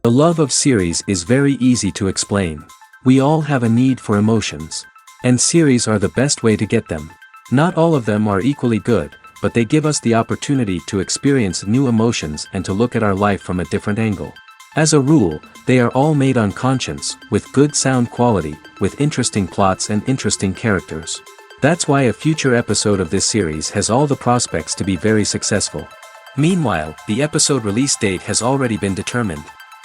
The love of series is very easy to explain. We all have a need for emotions. And series are the best way to get them. Not all of them are equally good, but they give us the opportunity to experience new emotions and to look at our life from a different angle. As a rule, they are all made on conscience, with good sound quality, with interesting plots and interesting characters. That's why a future episode of this series has all the prospects to be very successful. Meanwhile, the episode release date has already been determined.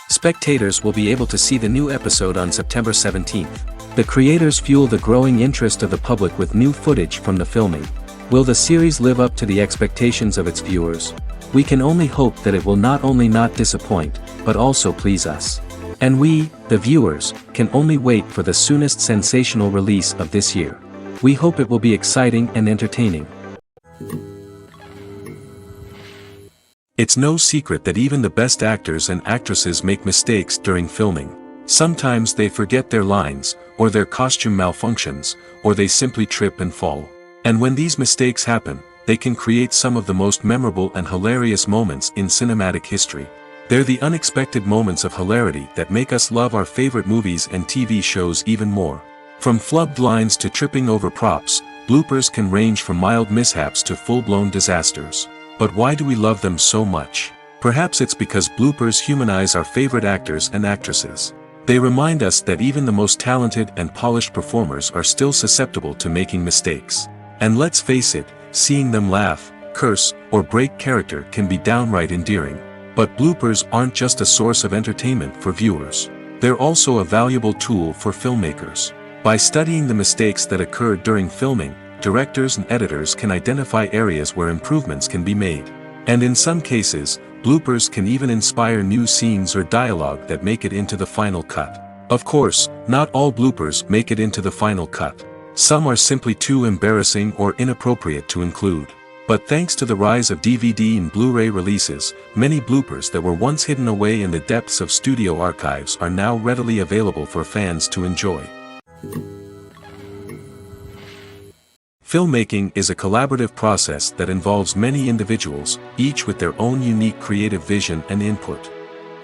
Spectators will be able to see the new episode on September 17th. The creators fuel the growing interest of the public with new footage from the filming. Will the series live up to the expectations of its viewers? We can only hope that it will not only not disappoint, but also please us. And we, the viewers, can only wait for the soonest sensational release of this year. We hope it will be exciting and entertaining. It's no secret that even the best actors and actresses make mistakes during filming. Sometimes they forget their lines, or their costume malfunctions, or they simply trip and fall. And when these mistakes happen, they can create some of the most memorable and hilarious moments in cinematic history. They're the unexpected moments of hilarity that make us love our favorite movies and TV shows even more. From flubbed lines to tripping over props, bloopers can range from mild mishaps to full-blown disasters. But why do we love them so much? Perhaps it's because bloopers humanize our favorite actors and actresses. They remind us that even the most talented and polished performers are still susceptible to making mistakes. And let's face it, seeing them laugh, curse, or break character can be downright endearing. But bloopers aren't just a source of entertainment for viewers. They're also a valuable tool for filmmakers. By studying the mistakes that occurred during filming, directors and editors can identify areas where improvements can be made. And in some cases, bloopers can even inspire new scenes or dialogue that make it into the final cut. Of course, not all bloopers make it into the final cut. Some are simply too embarrassing or inappropriate to include. But thanks to the rise of DVD and Blu-ray releases, many bloopers that were once hidden away in the depths of studio archives are now readily available for fans to enjoy. Filmmaking is a collaborative process that involves many individuals, each with their own unique creative vision and input.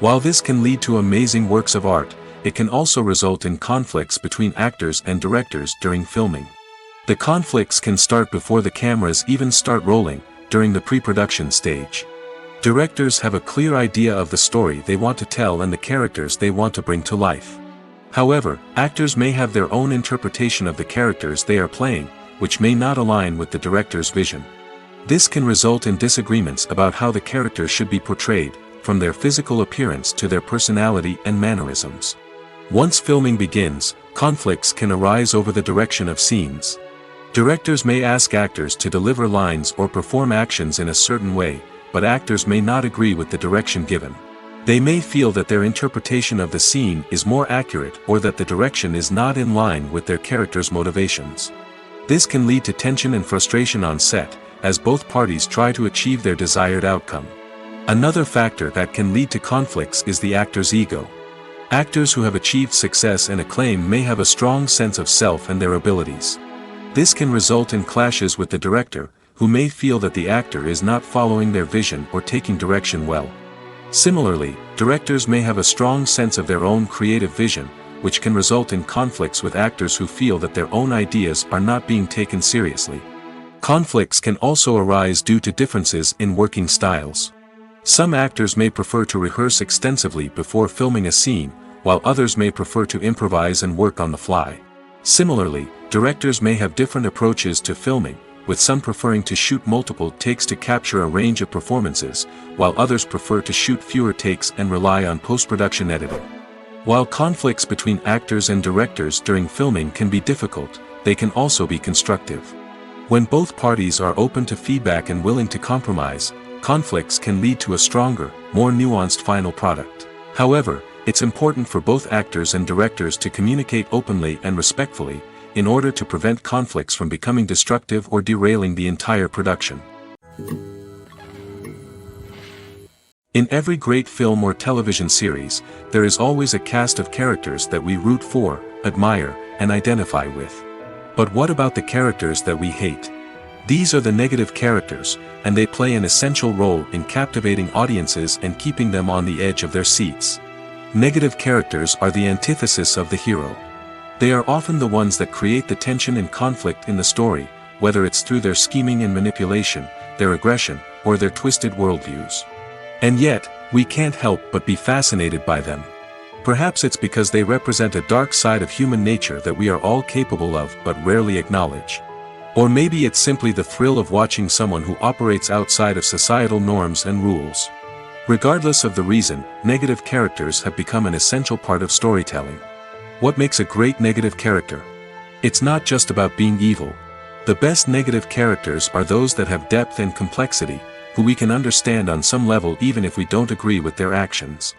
While this can lead to amazing works of art, it can also result in conflicts between actors and directors during filming. The conflicts can start before the cameras even start rolling, during the pre-production stage. Directors have a clear idea of the story they want to tell and the characters they want to bring to life. However, actors may have their own interpretation of the characters they are playing, which may not align with the director's vision. This can result in disagreements about how the character should be portrayed, from their physical appearance to their personality and mannerisms. Once filming begins, conflicts can arise over the direction of scenes. Directors may ask actors to deliver lines or perform actions in a certain way, but actors may not agree with the direction given. They may feel that their interpretation of the scene is more accurate or that the direction is not in line with their character's motivations. This can lead to tension and frustration on set, as both parties try to achieve their desired outcome. Another factor that can lead to conflicts is the actor's ego. Actors who have achieved success and acclaim may have a strong sense of self and their abilities. This can result in clashes with the director, who may feel that the actor is not following their vision or taking direction well. Similarly, directors may have a strong sense of their own creative vision, which can result in conflicts with actors who feel that their own ideas are not being taken seriously. Conflicts can also arise due to differences in working styles. Some actors may prefer to rehearse extensively before filming a scene, while others may prefer to improvise and work on the fly. Similarly, directors may have different approaches to filming, with some preferring to shoot multiple takes to capture a range of performances, while others prefer to shoot fewer takes and rely on post-production editing. While conflicts between actors and directors during filming can be difficult, they can also be constructive. When both parties are open to feedback and willing to compromise, conflicts can lead to a stronger, more nuanced final product. However, it's important for both actors and directors to communicate openly and respectfully, in order to prevent conflicts from becoming destructive or derailing the entire production. In every great film or television series, there is always a cast of characters that we root for, admire, and identify with. But what about the characters that we hate? These are the negative characters, and they play an essential role in captivating audiences and keeping them on the edge of their seats. Negative characters are the antithesis of the hero. They are often the ones that create the tension and conflict in the story, whether it's through their scheming and manipulation, their aggression, or their twisted worldviews. And yet, we can't help but be fascinated by them. Perhaps it's because they represent a dark side of human nature that we are all capable of but rarely acknowledge. Or maybe it's simply the thrill of watching someone who operates outside of societal norms and rules. Regardless of the reason, negative characters have become an essential part of storytelling. What makes a great negative character? It's not just about being evil. The best negative characters are those that have depth and complexity, who we can understand on some level even if we don't agree with their actions.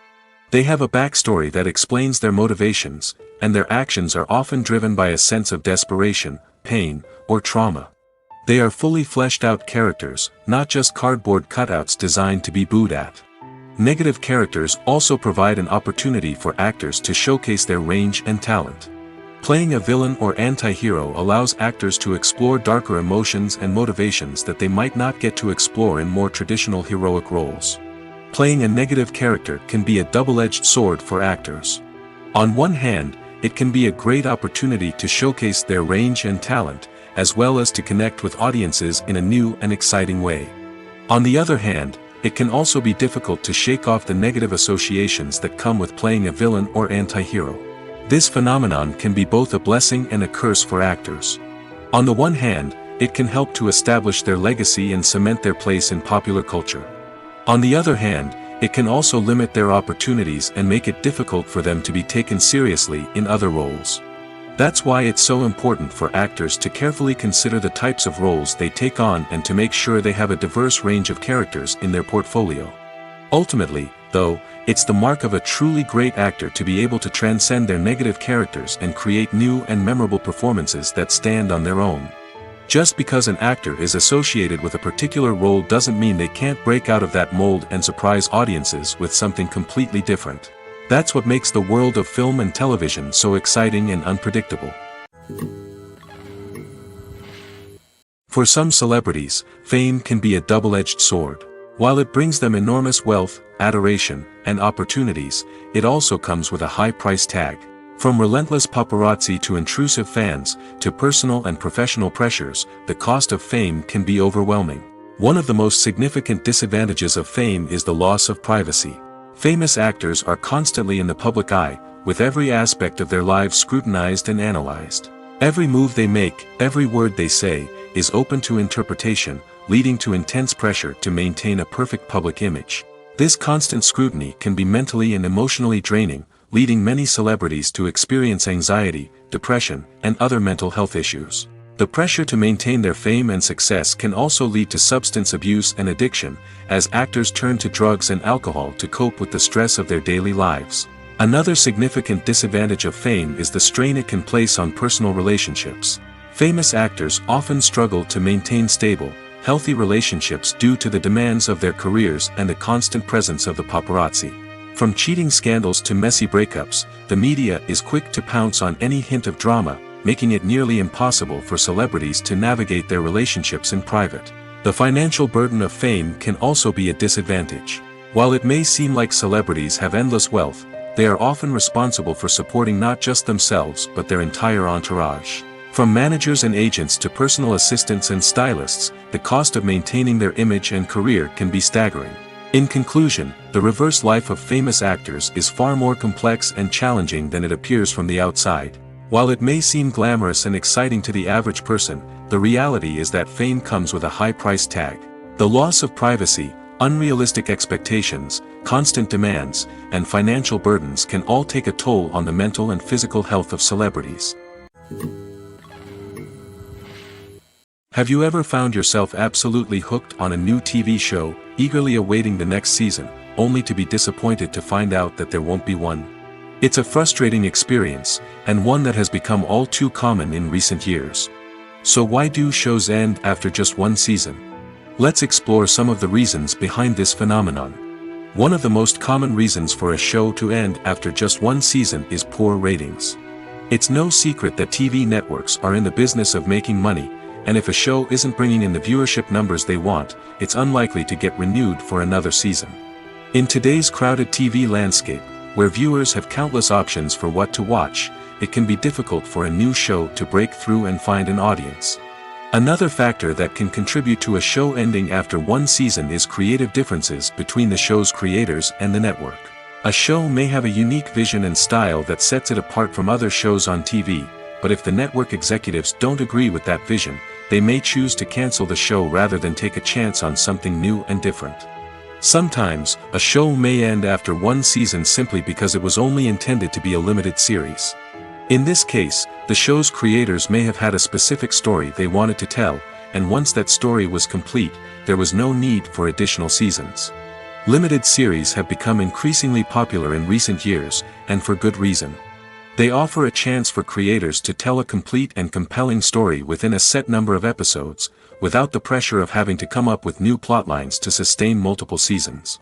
They have a backstory that explains their motivations, and their actions are often driven by a sense of desperation, pain, or trauma. They are fully fleshed out characters, not just cardboard cutouts designed to be booed at. Negative characters also provide an opportunity for actors to showcase their range and talent. Playing a villain or anti-hero allows actors to explore darker emotions and motivations that they might not get to explore in more traditional heroic roles. Playing a negative character can be a double-edged sword for actors. On one hand, it can be a great opportunity to showcase their range and talent, as well as to connect with audiences in a new and exciting way. On the other hand, it can also be difficult to shake off the negative associations that come with playing a villain or anti-hero. This phenomenon can be both a blessing and a curse for actors. On the one hand, it can help to establish their legacy and cement their place in popular culture. On the other hand, it can also limit their opportunities and make it difficult for them to be taken seriously in other roles. That's why it's so important for actors to carefully consider the types of roles they take on and to make sure they have a diverse range of characters in their portfolio. Ultimately, though, it's the mark of a truly great actor to be able to transcend their negative characters and create new and memorable performances that stand on their own. Just because an actor is associated with a particular role doesn't mean they can't break out of that mold and surprise audiences with something completely different. That's what makes the world of film and television so exciting and unpredictable. For some celebrities, fame can be a double-edged sword. While it brings them enormous wealth, adoration, and opportunities, it also comes with a high price tag. From relentless paparazzi to intrusive fans, to personal and professional pressures, the cost of fame can be overwhelming. One of the most significant disadvantages of fame is the loss of privacy. Famous actors are constantly in the public eye, with every aspect of their lives scrutinized and analyzed. Every move they make, every word they say, is open to interpretation, leading to intense pressure to maintain a perfect public image. This constant scrutiny can be mentally and emotionally draining, leading many celebrities to experience anxiety, depression, and other mental health issues. The pressure to maintain their fame and success can also lead to substance abuse and addiction, as actors turn to drugs and alcohol to cope with the stress of their daily lives. Another significant disadvantage of fame is the strain it can place on personal relationships. Famous actors often struggle to maintain stable, healthy relationships due to the demands of their careers and the constant presence of the paparazzi. From cheating scandals to messy breakups, the media is quick to pounce on any hint of drama, making it nearly impossible for celebrities to navigate their relationships in private. The financial burden of fame can also be a disadvantage. While it may seem like celebrities have endless wealth, they are often responsible for supporting not just themselves but their entire entourage. From managers and agents to personal assistants and stylists, the cost of maintaining their image and career can be staggering. In conclusion, the reverse life of famous actors is far more complex and challenging than it appears from the outside. While it may seem glamorous and exciting to the average person, the reality is that fame comes with a high price tag. The loss of privacy, unrealistic expectations, constant demands, and financial burdens can all take a toll on the mental and physical health of celebrities. Have you ever found yourself absolutely hooked on a new TV show, eagerly awaiting the next season, only to be disappointed to find out that there won't be one? It's a frustrating experience, and one that has become all too common in recent years. So why do shows end after just one season? Let's explore some of the reasons behind this phenomenon. One of the most common reasons for a show to end after just one season is poor ratings. It's no secret that TV networks are in the business of making money, and if a show isn't bringing in the viewership numbers they want, it's unlikely to get renewed for another season. In today's crowded TV landscape, Where viewers have countless options for what to watch, it can be difficult for a new show to break through and find an audience. Another factor that can contribute to a show ending after one season is creative differences between the show's creators and the network. A show may have a unique vision and style that sets it apart from other shows on TV, but if the network executives don't agree with that vision, they may choose to cancel the show rather than take a chance on something new and different. Sometimes, a show may end after one season simply because it was only intended to be a limited series. In this case, the show's creators may have had a specific story they wanted to tell, and once that story was complete, there was no need for additional seasons. Limited series have become increasingly popular in recent years, and for good reason. They offer a chance for creators to tell a complete and compelling story within a set number of episodes, without the pressure of having to come up with new plotlines to sustain multiple seasons.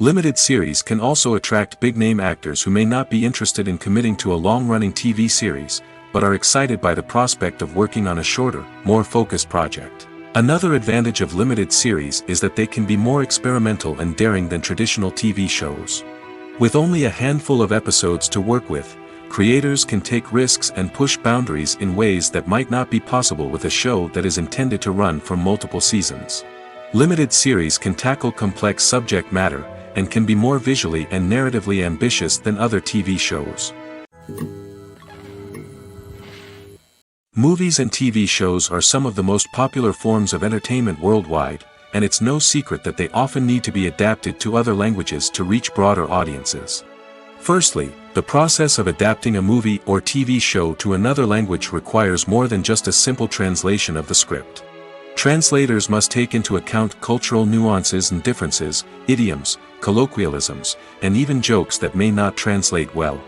Limited series can also attract big-name actors who may not be interested in committing to a long-running TV series, but are excited by the prospect of working on a shorter, more focused project. Another advantage of limited series is that they can be more experimental and daring than traditional TV shows. With only a handful of episodes to work with, creators can take risks and push boundaries in ways that might not be possible with a show that is intended to run for multiple seasons. Limited series can tackle complex subject matter, and can be more visually and narratively ambitious than other TV shows. Movies and TV shows are some of the most popular forms of entertainment worldwide, and it's no secret that they often need to be adapted to other languages to reach broader audiences. Firstly, the process of adapting a movie or TV show to another language requires more than just a simple translation of the script. Translators must take into account cultural nuances and differences, idioms, colloquialisms, and even jokes that may not translate well.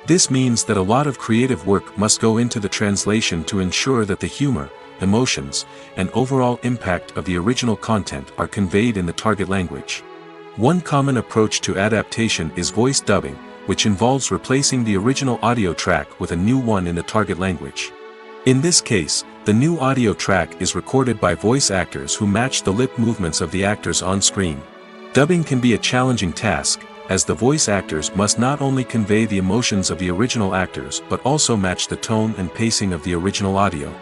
This means that a lot of creative work must go into the translation to ensure that the humor, emotions, and overall impact of the original content are conveyed in the target language. One common approach to adaptation is voice dubbing, which involves replacing the original audio track with a new one in the target language. In this case, the new audio track is recorded by voice actors who match the lip movements of the actors on screen. Dubbing can be a challenging task, as the voice actors must not only convey the emotions of the original actors but also match the tone and pacing of the original audio.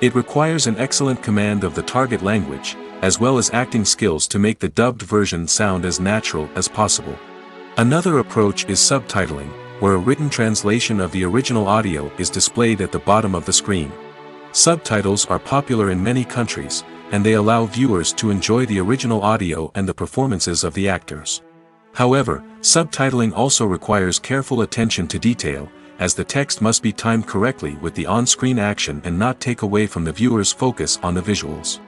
It requires an excellent command of the target language, as well as acting skills to make the dubbed version sound as natural as possible. Another approach is subtitling, where a written translation of the original audio is displayed at the bottom of the screen. Subtitles are popular in many countries, and they allow viewers to enjoy the original audio and the performances of the actors. However, subtitling also requires careful attention to detail, as the text must be timed correctly with the on-screen action and not take away from the viewer's focus on the visuals.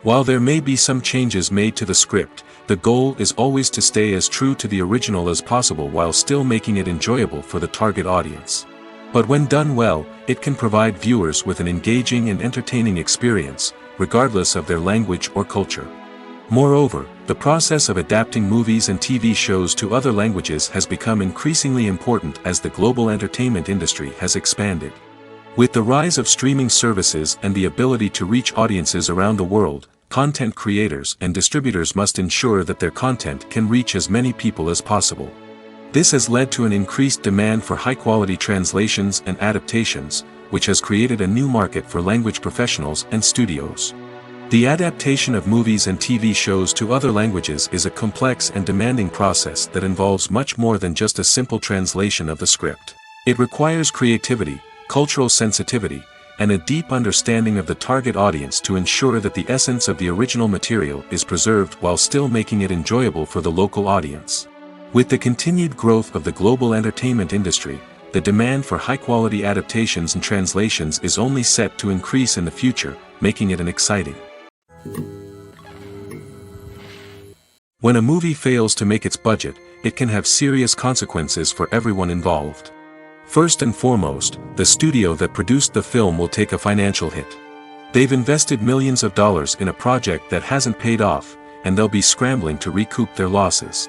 While there may be some changes made to the script, the goal is always to stay as true to the original as possible while still making it enjoyable for the target audience. But when done well, it can provide viewers with an engaging and entertaining experience, regardless of their language or culture. Moreover, the process of adapting movies and TV shows to other languages has become increasingly important as the global entertainment industry has expanded. With the rise of streaming services and the ability to reach audiences around the world, content creators and distributors must ensure that their content can reach as many people as possible. This has led to an increased demand for high-quality translations and adaptations, which has created a new market for language professionals and studios. The adaptation of movies and TV shows to other languages is a complex and demanding process that involves much more than just a simple translation of the script. It requires creativity, cultural sensitivity, and a deep understanding of the target audience to ensure that the essence of the original material is preserved while still making it enjoyable for the local audience. With the continued growth of the global entertainment industry, the demand for high-quality adaptations and translations is only set to increase in the future, making it exciting. When a movie fails to make its budget, it can have serious consequences for everyone involved. First and foremost, the studio that produced the film will take a financial hit. They've invested millions of dollars in a project that hasn't paid off, and they'll be scrambling to recoup their losses.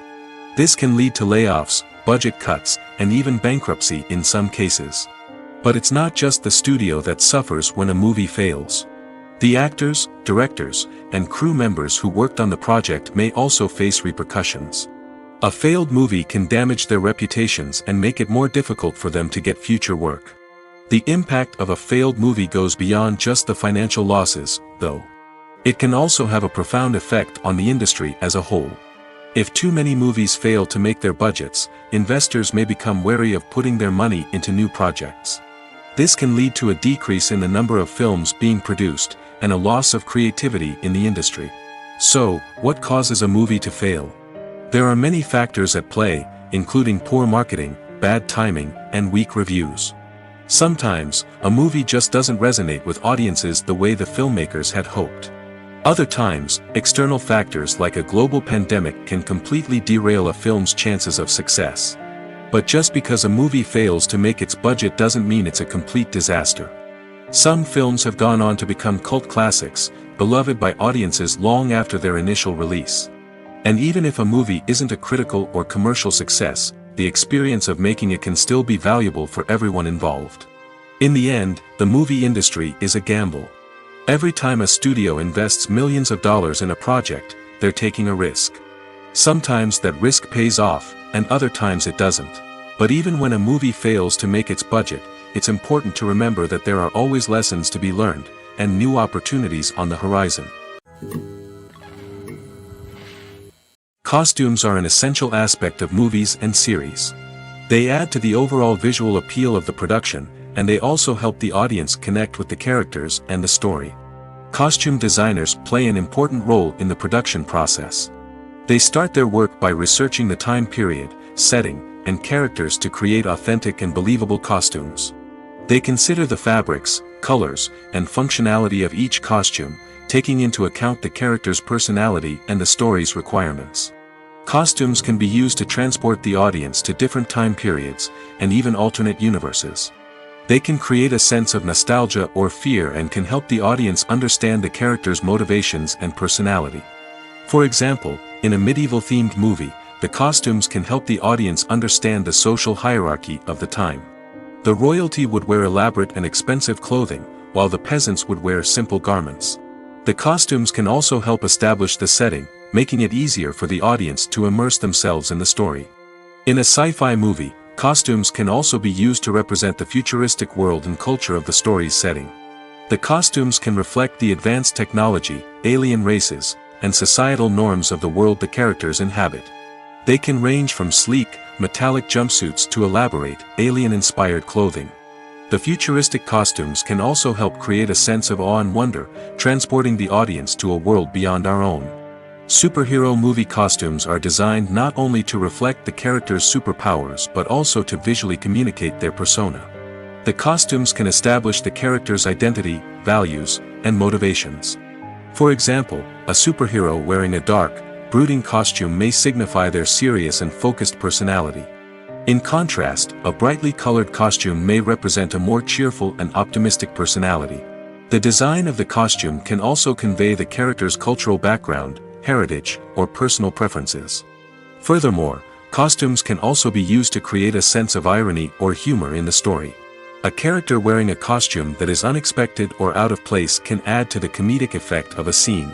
This can lead to layoffs, budget cuts, and even bankruptcy in some cases. But it's not just the studio that suffers when a movie fails. The actors, directors, and crew members who worked on the project may also face repercussions. A failed movie can damage their reputations and make it more difficult for them to get future work. The impact of a failed movie goes beyond just the financial losses, though. It can also have a profound effect on the industry as a whole. If too many movies fail to make their budgets, investors may become wary of putting their money into new projects. This can lead to a decrease in the number of films being produced, and a loss of creativity in the industry. So, what causes a movie to fail? There are many factors at play, including poor marketing, bad timing, and weak reviews. Sometimes, a movie just doesn't resonate with audiences the way the filmmakers had hoped. Other times, external factors like a global pandemic can completely derail a film's chances of success. But just because a movie fails to make its budget doesn't mean it's a complete disaster. Some films have gone on to become cult classics, beloved by audiences long after their initial release. And even if a movie isn't a critical or commercial success, the experience of making it can still be valuable for everyone involved. In the end, the movie industry is a gamble. Every time a studio invests millions of dollars in a project, they're taking a risk. Sometimes that risk pays off, and other times it doesn't. But even when a movie fails to make its budget, it's important to remember that there are always lessons to be learned, and new opportunities on the horizon. Costumes are an essential aspect of movies and series. They add to the overall visual appeal of the production, and they also help the audience connect with the characters and the story. Costume designers play an important role in the production process. They start their work by researching the time period, setting, and characters to create authentic and believable costumes. They consider the fabrics, colors, and functionality of each costume, taking into account the character's personality and the story's requirements. Costumes can be used to transport the audience to different time periods, and even alternate universes. They can create a sense of nostalgia or fear and can help the audience understand the character's motivations and personality. For example, in a medieval-themed movie, the costumes can help the audience understand the social hierarchy of the time. The royalty would wear elaborate and expensive clothing, while the peasants would wear simple garments. The costumes can also help establish the setting, making it easier for the audience to immerse themselves in the story. In a sci-fi movie, costumes can also be used to represent the futuristic world and culture of the story's setting. The costumes can reflect the advanced technology, alien races, and societal norms of the world the characters inhabit. They can range from sleek, metallic jumpsuits to elaborate, alien-inspired clothing. The futuristic costumes can also help create a sense of awe and wonder, transporting the audience to a world beyond our own. Superhero movie costumes are designed not only to reflect the character's superpowers but also to visually communicate their persona. The costumes can establish the character's identity, values, and motivations. For example, a superhero wearing a dark, brooding costume may signify their serious and focused personality. In contrast, a brightly colored costume may represent a more cheerful and optimistic personality. The design of the costume can also convey the character's cultural background, heritage, or personal preferences. Furthermore, costumes can also be used to create a sense of irony or humor in the story. A character wearing a costume that is unexpected or out of place can add to the comedic effect of a scene.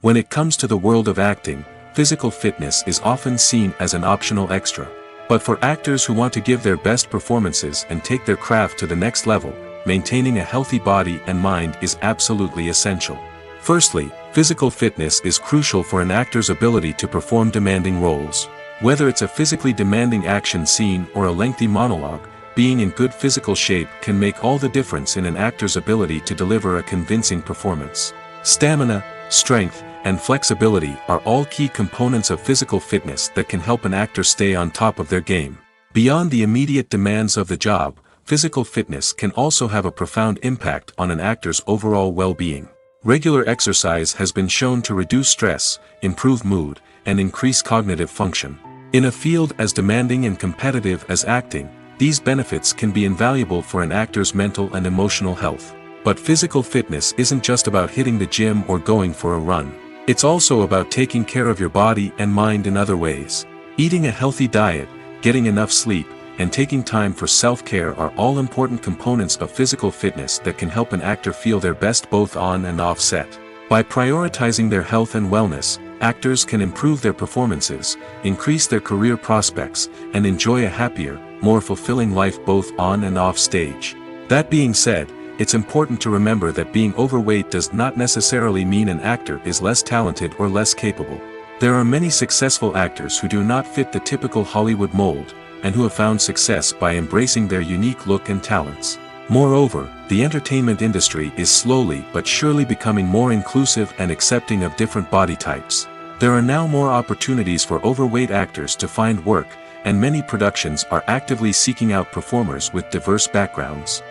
When it comes to the world of acting, physical fitness is often seen as an optional extra. But for actors who want to give their best performances and take their craft to the next level, maintaining a healthy body and mind is absolutely essential. Firstly, physical fitness is crucial for an actor's ability to perform demanding roles. Whether it's a physically demanding action scene or a lengthy monologue, being in good physical shape can make all the difference in an actor's ability to deliver a convincing performance. Stamina, strength, and flexibility are all key components of physical fitness that can help an actor stay on top of their game. Beyond the immediate demands of the job, physical fitness can also have a profound impact on an actor's overall well-being. Regular exercise has been shown to reduce stress, improve mood, and increase cognitive function. In a field as demanding and competitive as acting, these benefits can be invaluable for an actor's mental and emotional health. But physical fitness isn't just about hitting the gym or going for a run. It's also about taking care of your body and mind in other ways. Eating a healthy diet, getting enough sleep, and taking time for self-care are all important components of physical fitness that can help an actor feel their best both on and off set. By prioritizing their health and wellness, actors can improve their performances, increase their career prospects, and enjoy a happier, more fulfilling life both on and off stage. That being said, it's important to remember that being overweight does not necessarily mean an actor is less talented or less capable. There are many successful actors who do not fit the typical Hollywood mold, and who have found success by embracing their unique look and talents. Moreover, the entertainment industry is slowly but surely becoming more inclusive and accepting of different body types. There are now more opportunities for overweight actors to find work, and many productions are actively seeking out performers with diverse backgrounds.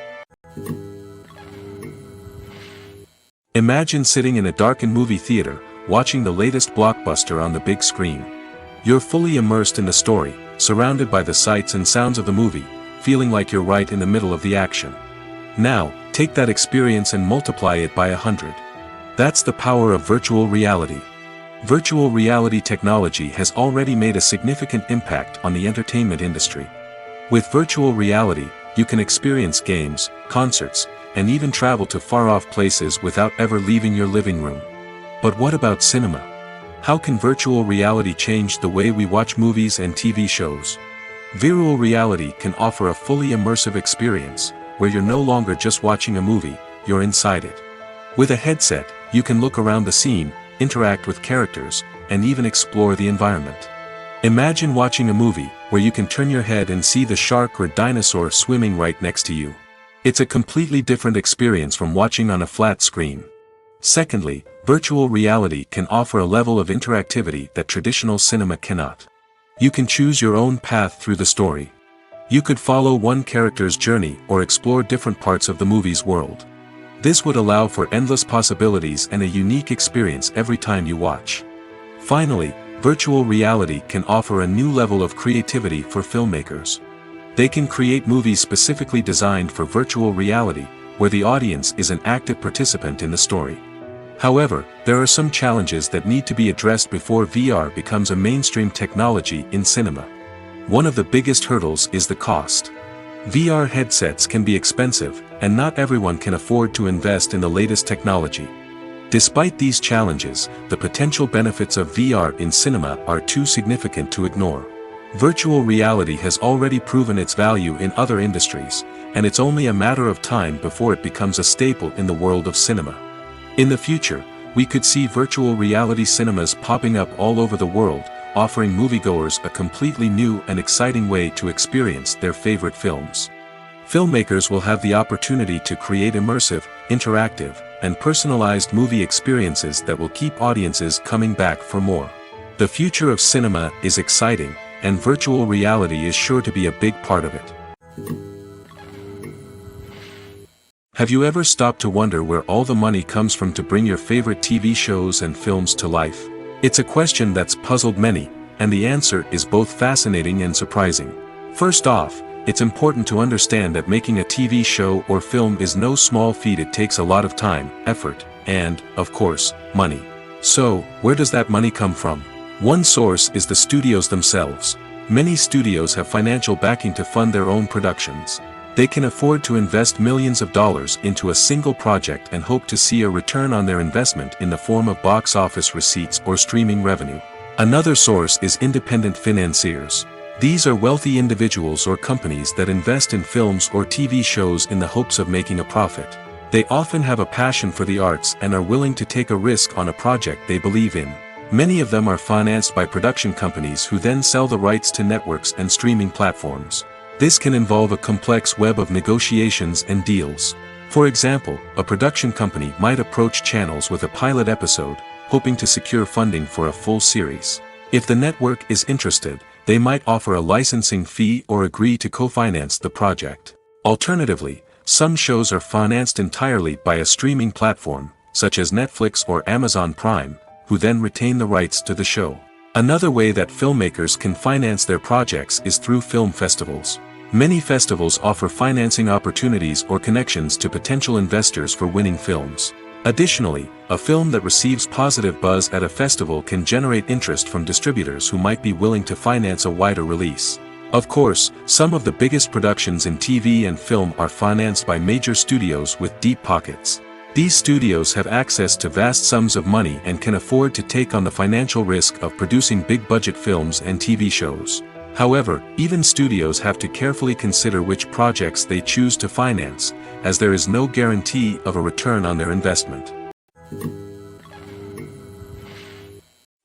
Imagine sitting in a darkened movie theater, watching the latest blockbuster on the big screen. You're fully immersed in the story, surrounded by the sights and sounds of the movie, feeling like you're right in the middle of the action. Now, take that experience and multiply it by 100. That's the power of virtual reality. Virtual reality technology has already made a significant impact on the entertainment industry. With virtual reality, you can experience games, concerts, and even travel to far-off places without ever leaving your living room. But what about cinema? How can virtual reality change the way we watch movies and TV shows? Virtual reality can offer a fully immersive experience, where you're no longer just watching a movie, you're inside it. With a headset, you can look around the scene, interact with characters, and even explore the environment. Imagine watching a movie, where you can turn your head and see the shark or dinosaur swimming right next to you. It's a completely different experience from watching on a flat screen. Secondly, virtual reality can offer a level of interactivity that traditional cinema cannot. You can choose your own path through the story. You could follow one character's journey or explore different parts of the movie's world. This would allow for endless possibilities and a unique experience every time you watch. Finally, virtual reality can offer a new level of creativity for filmmakers. They can create movies specifically designed for virtual reality, where the audience is an active participant in the story. However, there are some challenges that need to be addressed before VR becomes a mainstream technology in cinema. One of the biggest hurdles is the cost. VR headsets can be expensive, and not everyone can afford to invest in the latest technology. Despite these challenges, the potential benefits of VR in cinema are too significant to ignore. Virtual reality has already proven its value in other industries, and it's only a matter of time before it becomes a staple in the world of cinema. In the future, we could see virtual reality cinemas popping up all over the world, offering moviegoers a completely new and exciting way to experience their favorite films. Filmmakers will have the opportunity to create immersive, interactive, and personalized movie experiences that will keep audiences coming back for more. The future of cinema is exciting, and virtual reality is sure to be a big part of it. Have you ever stopped to wonder where all the money comes from to bring your favorite TV shows and films to life? It's a question that's puzzled many, and the answer is both fascinating and surprising. First off, it's important to understand that making a TV show or film is no small feat. It takes a lot of time, effort, and, of course, money. So, where does that money come from? One source is the studios themselves. Many studios have financial backing to fund their own productions. They can afford to invest millions of dollars into a single project and hope to see a return on their investment in the form of box office receipts or streaming revenue. Another source is independent financiers. These are wealthy individuals or companies that invest in films or TV shows in the hopes of making a profit. They often have a passion for the arts and are willing to take a risk on a project they believe in. Many of them are financed by production companies who then sell the rights to networks and streaming platforms. This can involve a complex web of negotiations and deals. For example, a production company might approach channels with a pilot episode, hoping to secure funding for a full series. If the network is interested, they might offer a licensing fee or agree to co-finance the project. Alternatively, some shows are financed entirely by a streaming platform, such as Netflix or Amazon Prime, who then retain the rights to the show. Another way that filmmakers can finance their projects is through film festivals. Many festivals offer financing opportunities or connections to potential investors for winning films. Additionally, a film that receives positive buzz at a festival can generate interest from distributors who might be willing to finance a wider release. Of course, some of the biggest productions in TV and film are financed by major studios with deep pockets. These studios have access to vast sums of money and can afford to take on the financial risk of producing big-budget films and TV shows. However, even studios have to carefully consider which projects they choose to finance, as there is no guarantee of a return on their investment.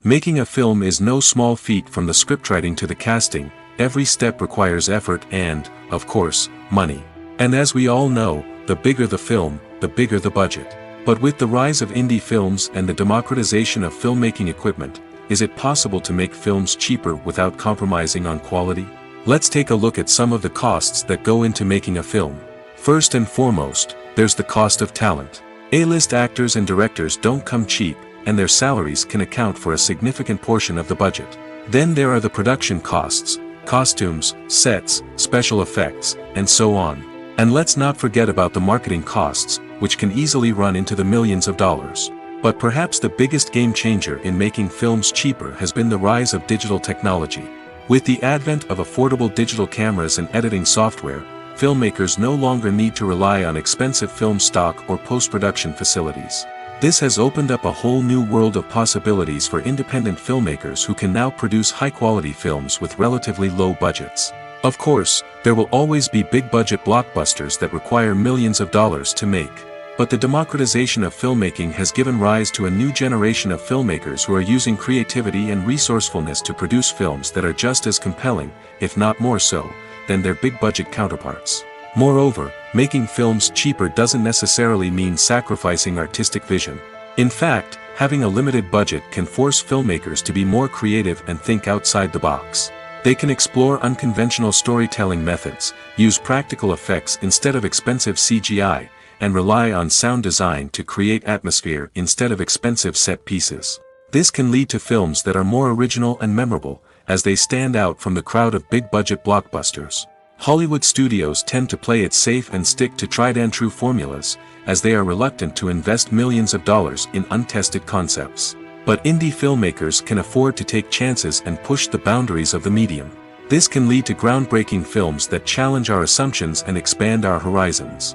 Making a film is no small feat. From the scriptwriting to the casting, every step requires effort and, of course, money. And as we all know, the bigger the film, the bigger the budget. But with the rise of indie films and the democratization of filmmaking equipment, is it possible to make films cheaper without compromising on quality? Let's take a look at some of the costs that go into making a film. First and foremost, there's the cost of talent. A-list actors and directors don't come cheap, and their salaries can account for a significant portion of the budget. Then there are the production costs, costumes, sets, special effects, and so on. And let's not forget about the marketing costs, which can easily run into the millions of dollars. But perhaps the biggest game changer in making films cheaper has been the rise of digital technology. With the advent of affordable digital cameras and editing software, filmmakers no longer need to rely on expensive film stock or post-production facilities. This has opened up a whole new world of possibilities for independent filmmakers who can now produce high-quality films with relatively low budgets. Of course, there will always be big-budget blockbusters that require millions of dollars to make. But the democratization of filmmaking has given rise to a new generation of filmmakers who are using creativity and resourcefulness to produce films that are just as compelling, if not more so, than their big-budget counterparts. Moreover, making films cheaper doesn't necessarily mean sacrificing artistic vision. In fact, having a limited budget can force filmmakers to be more creative and think outside the box. They can explore unconventional storytelling methods, use practical effects instead of expensive CGI, and rely on sound design to create atmosphere instead of expensive set pieces. This can lead to films that are more original and memorable, as they stand out from the crowd of big-budget blockbusters. Hollywood studios tend to play it safe and stick to tried-and-true formulas, as they are reluctant to invest millions of dollars in untested concepts. But indie filmmakers can afford to take chances and push the boundaries of the medium. This can lead to groundbreaking films that challenge our assumptions and expand our horizons.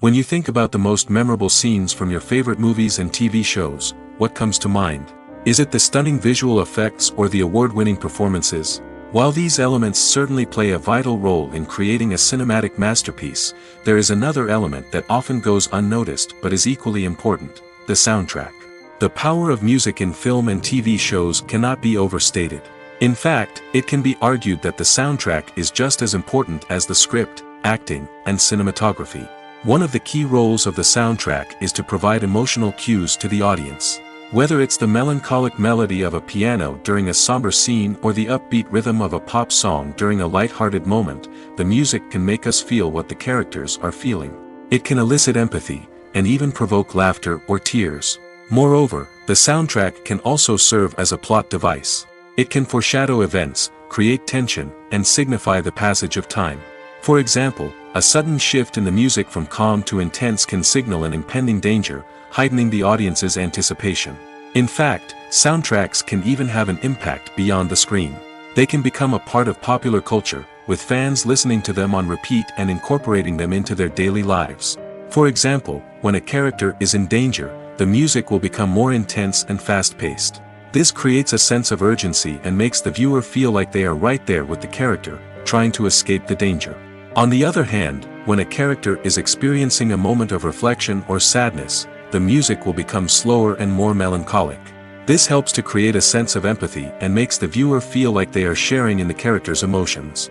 When you think about the most memorable scenes from your favorite movies and TV shows, what comes to mind? Is it the stunning visual effects or the award-winning performances? While these elements certainly play a vital role in creating a cinematic masterpiece, there is another element that often goes unnoticed but is equally important: the soundtrack. The power of music in film and TV shows cannot be overstated. In fact, it can be argued that the soundtrack is just as important as the script, acting, and cinematography. One of the key roles of the soundtrack is to provide emotional cues to the audience. Whether it's the melancholic melody of a piano during a somber scene or the upbeat rhythm of a pop song during a light-hearted moment, the music can make us feel what the characters are feeling. It can elicit empathy, and even provoke laughter or tears. Moreover, the soundtrack can also serve as a plot device. It can foreshadow events, create tension, and signify the passage of time. For example, a sudden shift in the music from calm to intense can signal an impending danger, heightening the audience's anticipation. In fact, soundtracks can even have an impact beyond the screen. They can become a part of popular culture, with fans listening to them on repeat and incorporating them into their daily lives. For example, when a character is in danger, the music will become more intense and fast-paced. This creates a sense of urgency and makes the viewer feel like they are right there with the character, trying to escape the danger. On the other hand, when a character is experiencing a moment of reflection or sadness, the music will become slower and more melancholic. This helps to create a sense of empathy and makes the viewer feel like they are sharing in the character's emotions.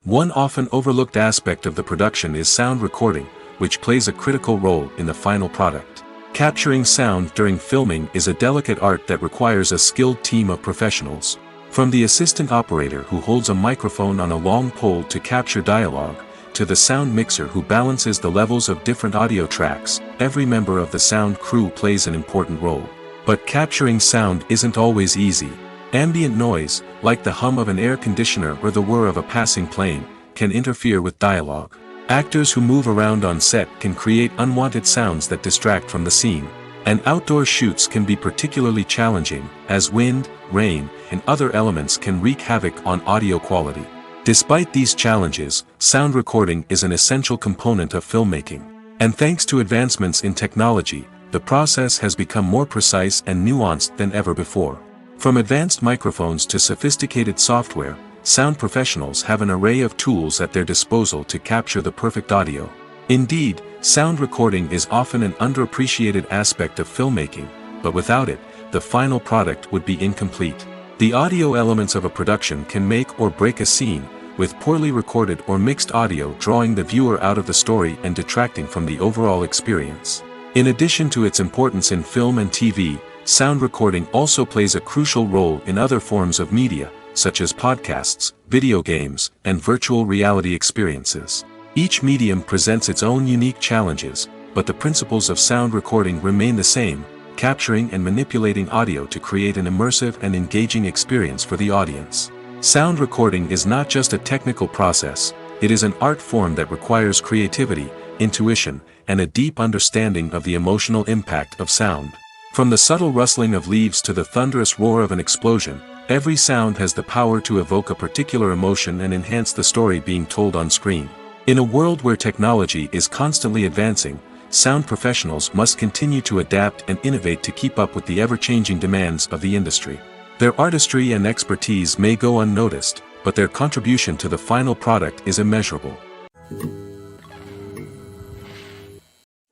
One often overlooked aspect of the production is sound recording, which plays a critical role in the final product. Capturing sound during filming is a delicate art that requires a skilled team of professionals. From the assistant operator who holds a microphone on a long pole to capture dialogue, to the sound mixer who balances the levels of different audio tracks, every member of the sound crew plays an important role. But capturing sound isn't always easy. Ambient noise, like the hum of an air conditioner or the whir of a passing plane, can interfere with dialogue. Actors who move around on set can create unwanted sounds that distract from the scene. And outdoor shoots can be particularly challenging, as wind, rain, and other elements can wreak havoc on audio quality. Despite these challenges, sound recording is an essential component of filmmaking. And thanks to advancements in technology, the process has become more precise and nuanced than ever before. From advanced microphones to sophisticated software, sound professionals have an array of tools at their disposal to capture the perfect audio. Indeed, sound recording is often an underappreciated aspect of filmmaking, but without it, the final product would be incomplete. The audio elements of a production can make or break a scene, with poorly recorded or mixed audio drawing the viewer out of the story and detracting from the overall experience. In addition to its importance in film and TV, sound recording also plays a crucial role in other forms of media, such as podcasts, video games, and virtual reality experiences. Each medium presents its own unique challenges, but the principles of sound recording remain the same, capturing and manipulating audio to create an immersive and engaging experience for the audience. Sound recording is not just a technical process, it is an art form that requires creativity, intuition, and a deep understanding of the emotional impact of sound. From the subtle rustling of leaves to the thunderous roar of an explosion, every sound has the power to evoke a particular emotion and enhance the story being told on screen. In a world where technology is constantly advancing, sound professionals must continue to adapt and innovate to keep up with the ever-changing demands of the industry. Their artistry and expertise may go unnoticed, but their contribution to the final product is immeasurable.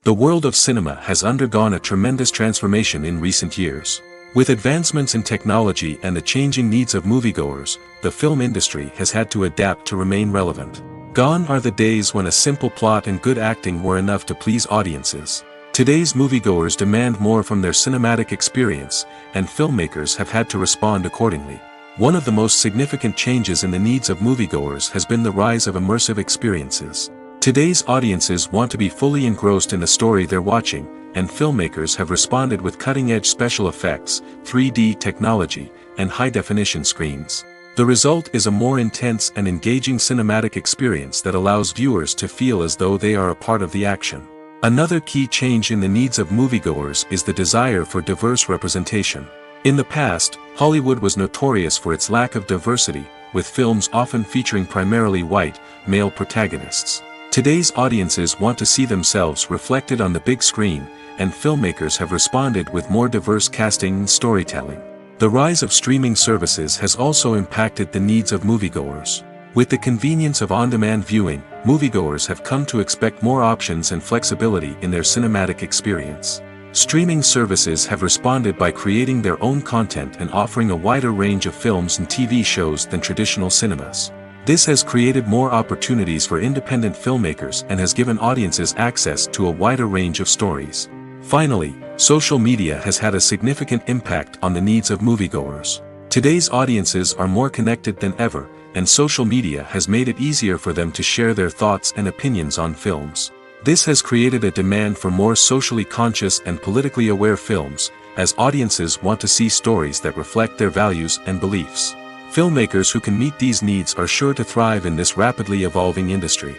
The world of cinema has undergone a tremendous transformation in recent years. With advancements in technology and the changing needs of moviegoers, the film industry has had to adapt to remain relevant. Gone are the days when a simple plot and good acting were enough to please audiences. Today's moviegoers demand more from their cinematic experience, and filmmakers have had to respond accordingly. One of the most significant changes in the needs of moviegoers has been the rise of immersive experiences. Today's audiences want to be fully engrossed in the story they're watching, and filmmakers have responded with cutting-edge special effects, 3D technology, and high-definition screens. The result is a more intense and engaging cinematic experience that allows viewers to feel as though they are a part of the action. Another key change in the needs of moviegoers is the desire for diverse representation. In the past, Hollywood was notorious for its lack of diversity, with films often featuring primarily white, male protagonists. Today's audiences want to see themselves reflected on the big screen, and filmmakers have responded with more diverse casting and storytelling. The rise of streaming services has also impacted the needs of moviegoers. With the convenience of on-demand viewing, moviegoers have come to expect more options and flexibility in their cinematic experience. Streaming services have responded by creating their own content and offering a wider range of films and TV shows than traditional cinemas. This has created more opportunities for independent filmmakers and has given audiences access to a wider range of stories. Finally, social media has had a significant impact on the needs of moviegoers. Today's audiences are more connected than ever, and social media has made it easier for them to share their thoughts and opinions on films. This has created a demand for more socially conscious and politically aware films, as audiences want to see stories that reflect their values and beliefs. Filmmakers who can meet these needs are sure to thrive in this rapidly evolving industry.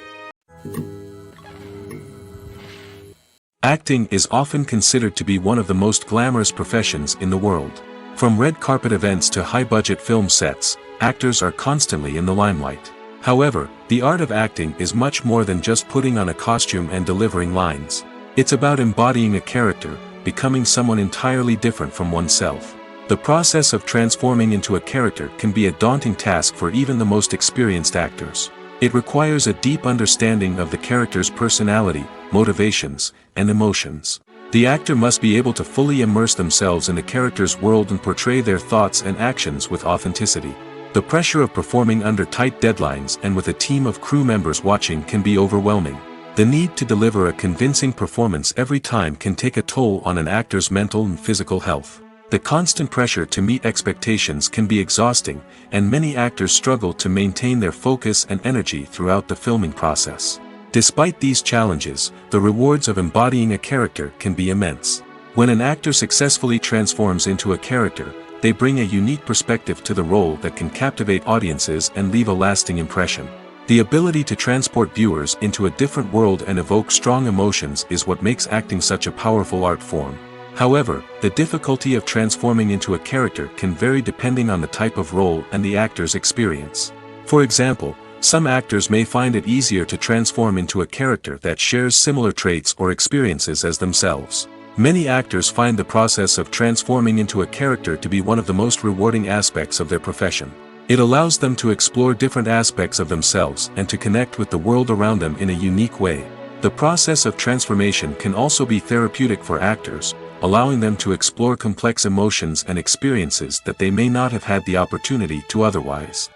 Acting is often considered to be one of the most glamorous professions in the world. From red carpet events to high-budget film sets, actors are constantly in the limelight. However, the art of acting is much more than just putting on a costume and delivering lines. It's about embodying a character, becoming someone entirely different from oneself. The process of transforming into a character can be a daunting task for even the most experienced actors. It requires a deep understanding of the character's personality, motivations, and emotions. The actor must be able to fully immerse themselves in the character's world and portray their thoughts and actions with authenticity. The pressure of performing under tight deadlines and with a team of crew members watching can be overwhelming. The need to deliver a convincing performance every time can take a toll on an actor's mental and physical health. The constant pressure to meet expectations can be exhausting, and many actors struggle to maintain their focus and energy throughout the filming process. Despite these challenges, the rewards of embodying a character can be immense. When an actor successfully transforms into a character, they bring a unique perspective to the role that can captivate audiences and leave a lasting impression. The ability to transport viewers into a different world and evoke strong emotions is what makes acting such a powerful art form. However, the difficulty of transforming into a character can vary depending on the type of role and the actor's experience. For example, Some actors may find it easier to transform into a character that shares similar traits or experiences as themselves. Many actors find the process of transforming into a character to be one of the most rewarding aspects of their profession. It allows them to explore different aspects of themselves and to connect with the world around them in a unique way. The process of transformation can also be therapeutic for actors, allowing them to explore complex emotions and experiences that they may not have had the opportunity to otherwise.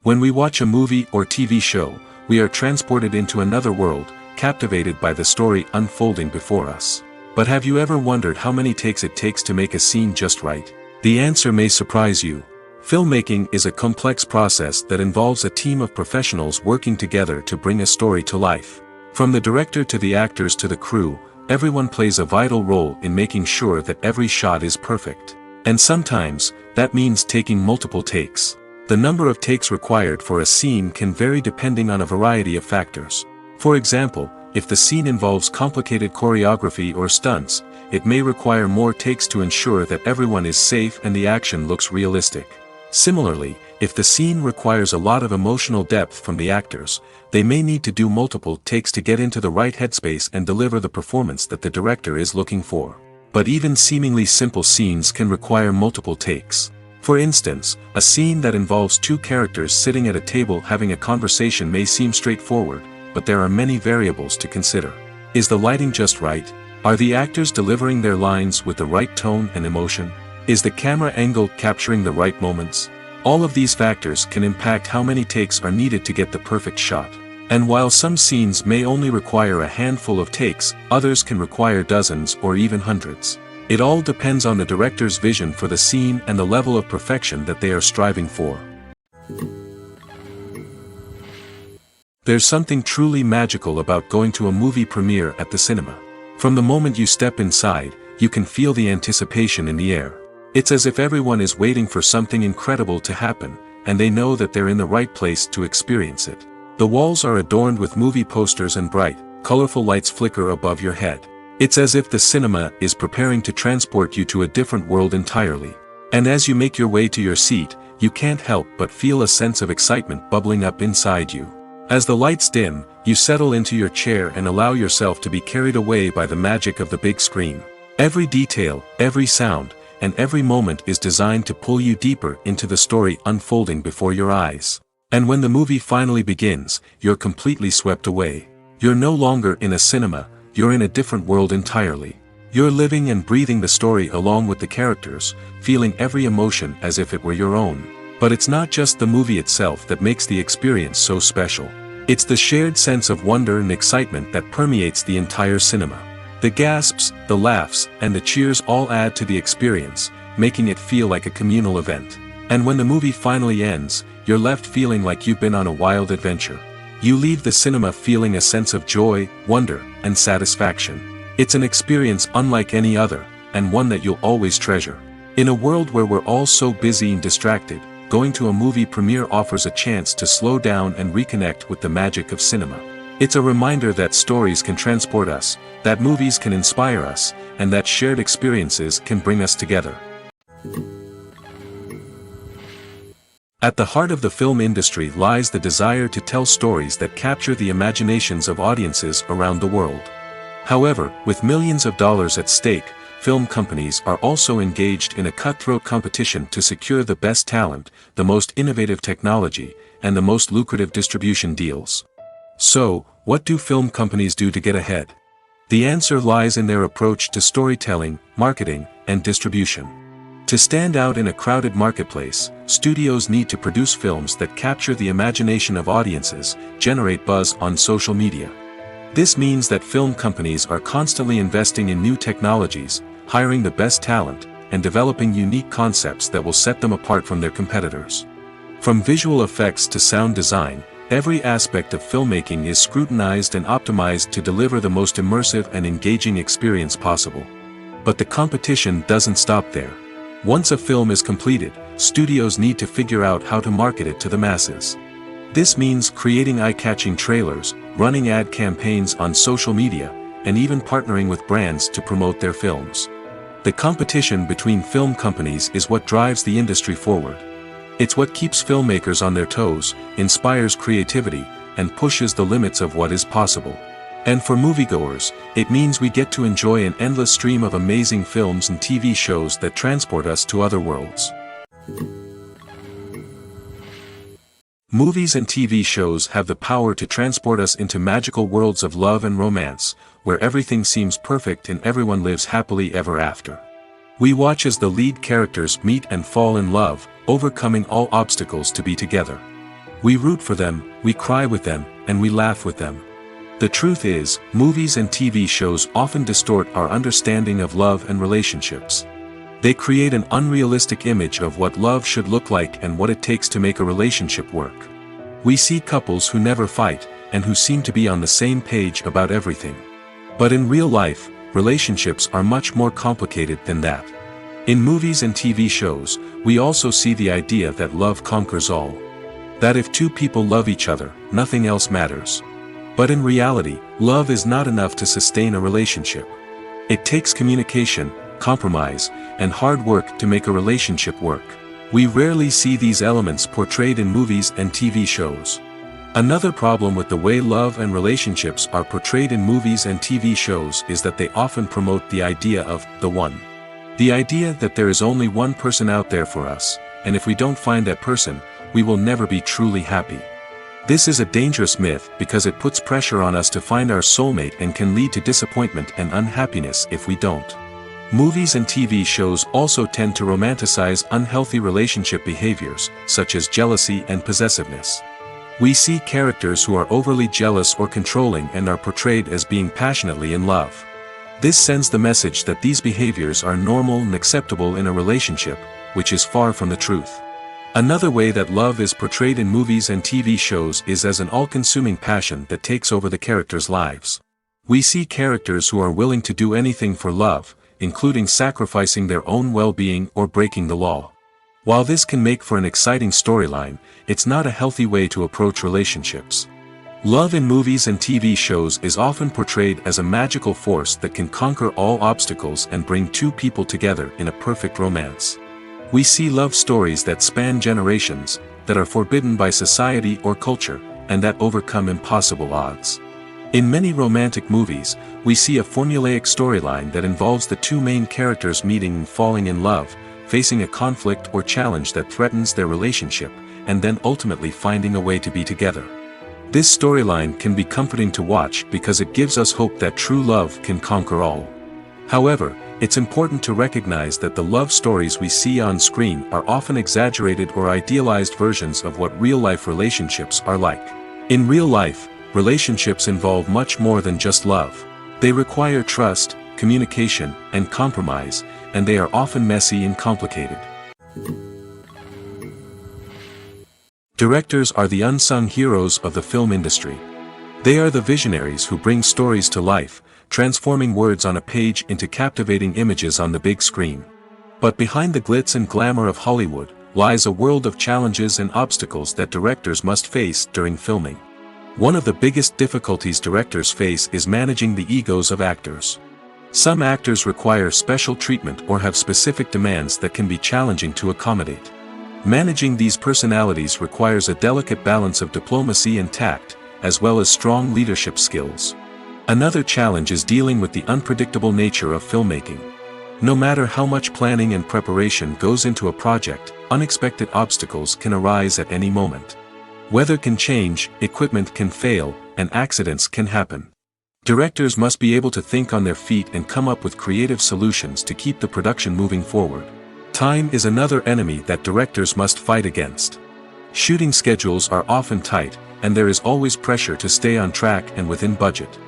When we watch a movie or TV show, we are transported into another world, captivated by the story unfolding before us. But have you ever wondered how many takes it takes to make a scene just right? The answer may surprise you. Filmmaking is a complex process that involves a team of professionals working together to bring a story to life. From the director to the actors to the crew, everyone plays a vital role in making sure that every shot is perfect. And sometimes, that means taking multiple takes. The number of takes required for a scene can vary depending on a variety of factors. For example, if the scene involves complicated choreography or stunts, it may require more takes to ensure that everyone is safe and the action looks realistic. Similarly, if the scene requires a lot of emotional depth from the actors, they may need to do multiple takes to get into the right headspace and deliver the performance that the director is looking for. But even seemingly simple scenes can require multiple takes. For instance, a scene that involves two characters sitting at a table having a conversation may seem straightforward, but there are many variables to consider. Is the lighting just right? Are the actors delivering their lines with the right tone and emotion? Is the camera angle capturing the right moments? All of these factors can impact how many takes are needed to get the perfect shot. And while some scenes may only require a handful of takes, others can require dozens or even hundreds. It all depends on the director's vision for the scene and the level of perfection that they are striving for. There's something truly magical about going to a movie premiere at the cinema. From the moment you step inside, you can feel the anticipation in the air. It's as if everyone is waiting for something incredible to happen, and they know that they're in the right place to experience it. The walls are adorned with movie posters and bright, colorful lights flicker above your head. It's as if the cinema is preparing to transport you to a different world entirely. And as you make your way to your seat, you can't help but feel a sense of excitement bubbling up inside you. As the lights dim, you settle into your chair and allow yourself to be carried away by the magic of the big screen. Every detail, every sound, and every moment is designed to pull you deeper into the story unfolding before your eyes. And when the movie finally begins, you're completely swept away. You're no longer in a cinema, you're in a different world entirely. You're living and breathing the story along with the characters, feeling every emotion as if it were your own. But it's not just the movie itself that makes the experience so special. It's the shared sense of wonder and excitement that permeates the entire cinema. The gasps, the laughs, and the cheers all add to the experience, making it feel like a communal event. And when the movie finally ends, you're left feeling like you've been on a wild adventure. You leave the cinema feeling a sense of joy, wonder, and satisfaction. It's an experience unlike any other, and one that you'll always treasure. In a world where we're all so busy and distracted, going to a movie premiere offers a chance to slow down and reconnect with the magic of cinema. It's a reminder that stories can transport us, that movies can inspire us, and that shared experiences can bring us together. At the heart of the film industry lies the desire to tell stories that capture the imaginations of audiences around the world. However, with millions of dollars at stake, film companies are also engaged in a cutthroat competition to secure the best talent, the most innovative technology, and the most lucrative distribution deals. So, what do film companies do to get ahead? The answer lies in their approach to storytelling, marketing, and distribution. To stand out in a crowded marketplace, studios need to produce films that capture the imagination of audiences, generate buzz on social media. This means that film companies are constantly investing in new technologies, hiring the best talent, and developing unique concepts that will set them apart from their competitors. From visual effects to sound design, every aspect of filmmaking is scrutinized and optimized to deliver the most immersive and engaging experience possible. But the competition doesn't stop there. Once a film is completed, studios need to figure out how to market it to the masses. This means creating eye-catching trailers, running ad campaigns on social media, and even partnering with brands to promote their films. The competition between film companies is what drives the industry forward. It's what keeps filmmakers on their toes, inspires creativity, and pushes the limits of what is possible. And for moviegoers, it means we get to enjoy an endless stream of amazing films and TV shows that transport us to other worlds. Movies and TV shows have the power to transport us into magical worlds of love and romance, where everything seems perfect and everyone lives happily ever after. We watch as the lead characters meet and fall in love, overcoming all obstacles to be together. We root for them, we cry with them, and we laugh with them. The truth is, movies and TV shows often distort our understanding of love and relationships. They create an unrealistic image of what love should look like and what it takes to make a relationship work. We see couples who never fight, and who seem to be on the same page about everything. But in real life, relationships are much more complicated than that. In movies and TV shows, we also see the idea that love conquers all. That if two people love each other, nothing else matters. But in reality, love is not enough to sustain a relationship. It takes communication, compromise, and hard work to make a relationship work. We rarely see these elements portrayed in movies and TV shows. Another problem with the way love and relationships are portrayed in movies and TV shows is that they often promote the idea of the one. The idea that there is only one person out there for us, and if we don't find that person, we will never be truly happy. This is a dangerous myth because it puts pressure on us to find our soulmate and can lead to disappointment and unhappiness if we don't. Movies and TV shows also tend to romanticize unhealthy relationship behaviors, such as jealousy and possessiveness. We see characters who are overly jealous or controlling and are portrayed as being passionately in love. This sends the message that these behaviors are normal and acceptable in a relationship, which is far from the truth. Another way that love is portrayed in movies and TV shows is as an all-consuming passion that takes over the characters' lives. We see characters who are willing to do anything for love, including sacrificing their own well-being or breaking the law. While this can make for an exciting storyline, it's not a healthy way to approach relationships. Love in movies and TV shows is often portrayed as a magical force that can conquer all obstacles and bring two people together in a perfect romance. We see love stories that span generations, that are forbidden by society or culture, and that overcome impossible odds. In many romantic movies, we see a formulaic storyline that involves the two main characters meeting and falling in love, facing a conflict or challenge that threatens their relationship, and then ultimately finding a way to be together. This storyline can be comforting to watch because it gives us hope that true love can conquer all. However, it's important to recognize that the love stories we see on screen are often exaggerated or idealized versions of what real-life relationships are like. In real life, relationships involve much more than just love. They require trust, communication, and compromise, and they are often messy and complicated. Directors are the unsung heroes of the film industry. They are the visionaries who bring stories to life, transforming words on a page into captivating images on the big screen. But behind the glitz and glamour of Hollywood, lies a world of challenges and obstacles that directors must face during filming. One of the biggest difficulties directors face is managing the egos of actors. Some actors require special treatment or have specific demands that can be challenging to accommodate. Managing these personalities requires a delicate balance of diplomacy and tact, as well as strong leadership skills. Another challenge is dealing with the unpredictable nature of filmmaking. No matter how much planning and preparation goes into a project, unexpected obstacles can arise at any moment. Weather can change, equipment can fail, and accidents can happen. Directors must be able to think on their feet and come up with creative solutions to keep the production moving forward. Time is another enemy that directors must fight against. Shooting schedules are often tight, and there is always pressure to stay on track and within budget.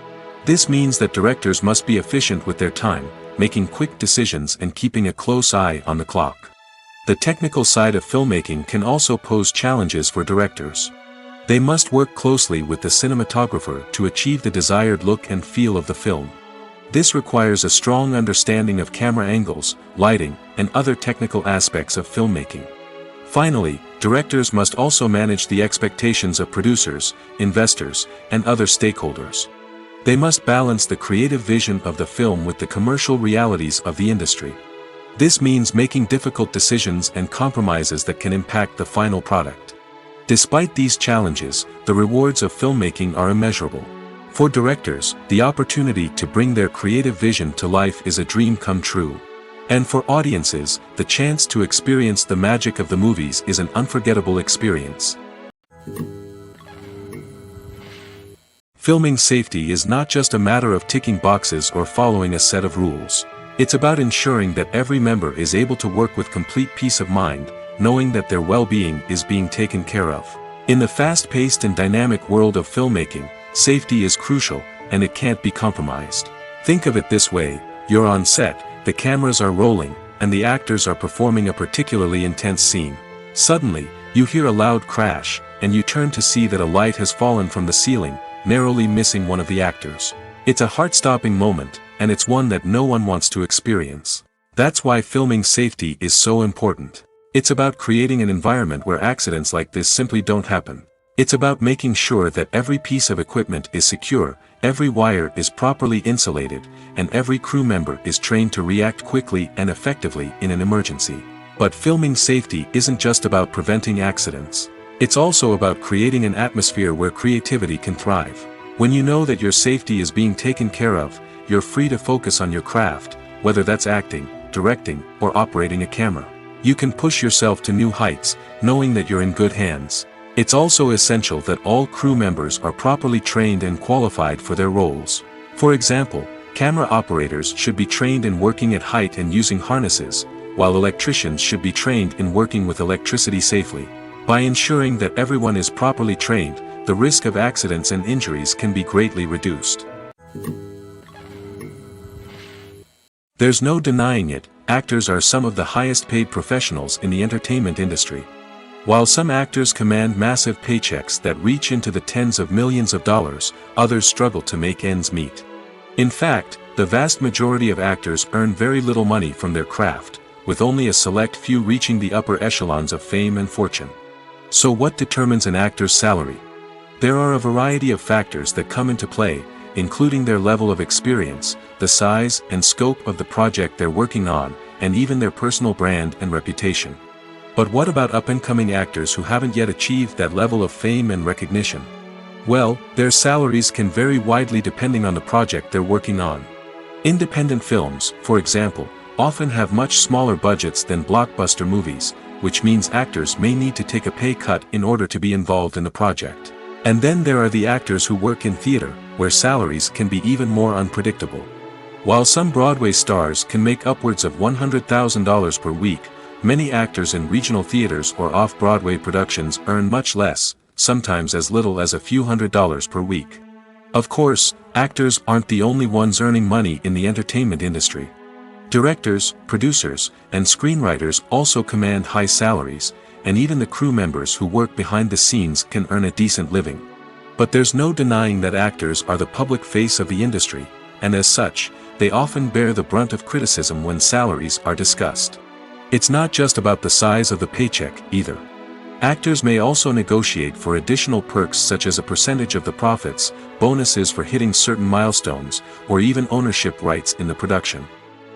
This means that directors must be efficient with their time, making quick decisions and keeping a close eye on the clock. The technical side of filmmaking can also pose challenges for directors. They must work closely with the cinematographer to achieve the desired look and feel of the film. This requires a strong understanding of camera angles, lighting, and other technical aspects of filmmaking. Finally, directors must also manage the expectations of producers, investors, and other stakeholders. They must balance the creative vision of the film with the commercial realities of the industry. This means making difficult decisions and compromises that can impact the final product. Despite these challenges, the rewards of filmmaking are immeasurable. For directors, the opportunity to bring their creative vision to life is a dream come true. And for audiences, the chance to experience the magic of the movies is an unforgettable experience. Filming safety is not just a matter of ticking boxes or following a set of rules. It's about ensuring that every member is able to work with complete peace of mind, knowing that their well-being is being taken care of. In the fast-paced and dynamic world of filmmaking, safety is crucial, and it can't be compromised. Think of it this way: you're on set, the cameras are rolling, and the actors are performing a particularly intense scene. Suddenly, you hear a loud crash, and you turn to see that a light has fallen from the ceiling, narrowly missing one of the actors. It's a heart-stopping moment, and it's one that no one wants to experience. That's why filming safety is so important. It's about creating an environment where accidents like this simply don't happen. It's about making sure that every piece of equipment is secure, every wire is properly insulated, and every crew member is trained to react quickly and effectively in an emergency. But filming safety isn't just about preventing accidents. It's also about creating an atmosphere where creativity can thrive. When you know that your safety is being taken care of, you're free to focus on your craft, whether that's acting, directing, or operating a camera. You can push yourself to new heights, knowing that you're in good hands. It's also essential that all crew members are properly trained and qualified for their roles. For example, camera operators should be trained in working at height and using harnesses, while electricians should be trained in working with electricity safely. By ensuring that everyone is properly trained, the risk of accidents and injuries can be greatly reduced. There's no denying it, actors are some of the highest paid professionals in the entertainment industry. While some actors command massive paychecks that reach into the tens of millions of dollars, others struggle to make ends meet. In fact, the vast majority of actors earn very little money from their craft, with only a select few reaching the upper echelons of fame and fortune. So what determines an actor's salary? There are a variety of factors that come into play, including their level of experience, the size and scope of the project they're working on, and even their personal brand and reputation. But what about up-and-coming actors who haven't yet achieved that level of fame and recognition? Well, their salaries can vary widely depending on the project they're working on. Independent films, for example, often have much smaller budgets than blockbuster movies, which means actors may need to take a pay cut in order to be involved in the project. And then there are the actors who work in theater, where salaries can be even more unpredictable. While some Broadway stars can make upwards of $100,000 per week, many actors in regional theaters or off-Broadway productions earn much less, sometimes as little as a few $100s per week. Of course, actors aren't the only ones earning money in the entertainment industry. Directors, producers, and screenwriters also command high salaries, and even the crew members who work behind the scenes can earn a decent living. But there's no denying that actors are the public face of the industry, and as such, they often bear the brunt of criticism when salaries are discussed. It's not just about the size of the paycheck, either. Actors may also negotiate for additional perks such as a percentage of the profits, bonuses for hitting certain milestones, or even ownership rights in the production.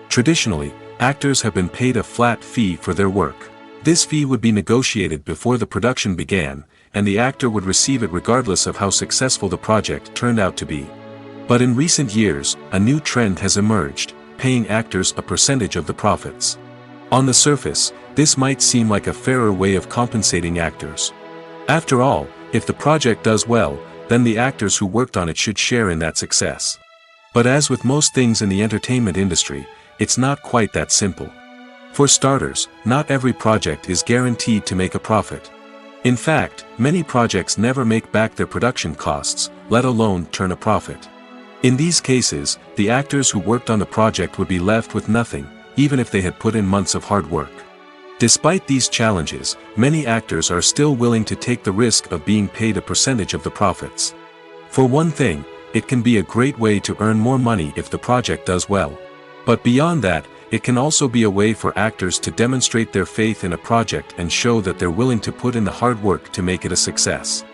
Traditionally, actors have been paid a flat fee for their work. This fee would be negotiated before the production began, and the actor would receive it regardless of how successful the project turned out to be. But in recent years, a new trend has emerged, paying actors a percentage of the profits. On the surface, this might seem like a fairer way of compensating actors. After all, if the project does well, then the actors who worked on it should share in that success. But as with most things in the entertainment industry, it's not quite that simple. For starters, not every project is guaranteed to make a profit. In fact, many projects never make back their production costs, let alone turn a profit. In these cases, the actors who worked on the project would be left with nothing, even if they had put in months of hard work. Despite these challenges, many actors are still willing to take the risk of being paid a percentage of the profits. For one thing, it can be a great way to earn more money if the project does well. But beyond that, it can also be a way for actors to demonstrate their faith in a project and show that they're willing to put in the hard work to make it a success.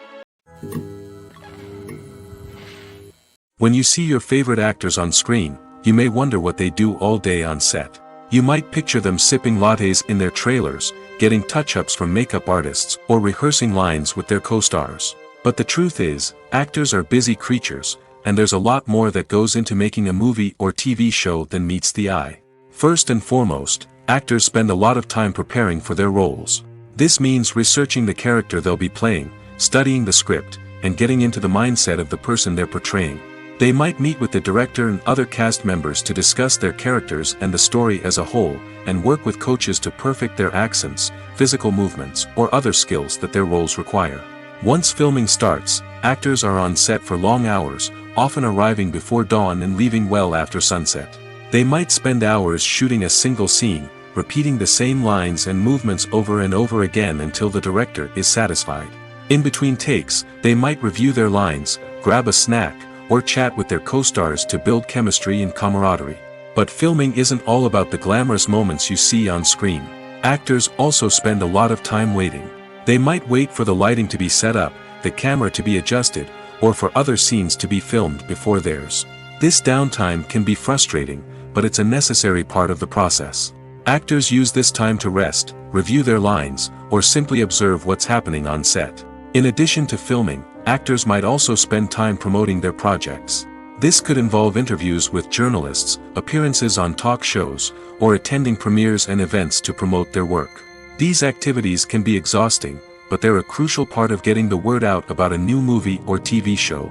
When you see your favorite actors on screen, you may wonder what they do all day on set. You might picture them sipping lattes in their trailers, getting touch-ups from makeup artists, or rehearsing lines with their co-stars. But the truth is, actors are busy creatures, and there's a lot more that goes into making a movie or TV show than meets the eye. First and foremost, actors spend a lot of time preparing for their roles. This means researching the character they'll be playing, studying the script, and getting into the mindset of the person they're portraying. They might meet with the director and other cast members to discuss their characters and the story as a whole, and work with coaches to perfect their accents, physical movements, or other skills that their roles require. Once filming starts, actors are on set for long hours, often arriving before dawn and leaving well after sunset. They might spend hours shooting a single scene, repeating the same lines and movements over and over again until the director is satisfied. In between takes, they might review their lines, grab a snack, or chat with their co-stars to build chemistry and camaraderie. But filming isn't all about the glamorous moments you see on screen. Actors also spend a lot of time waiting. They might wait for the lighting to be set up, the camera to be adjusted, or for other scenes to be filmed before theirs. This downtime can be frustrating, but it's a necessary part of the process. Actors use this time to rest, review their lines, or simply observe what's happening on set. In addition to filming, actors might also spend time promoting their projects. This could involve interviews with journalists, appearances on talk shows, or attending premieres and events to promote their work. These activities can be exhausting, but they're a crucial part of getting the word out about a new movie or TV show.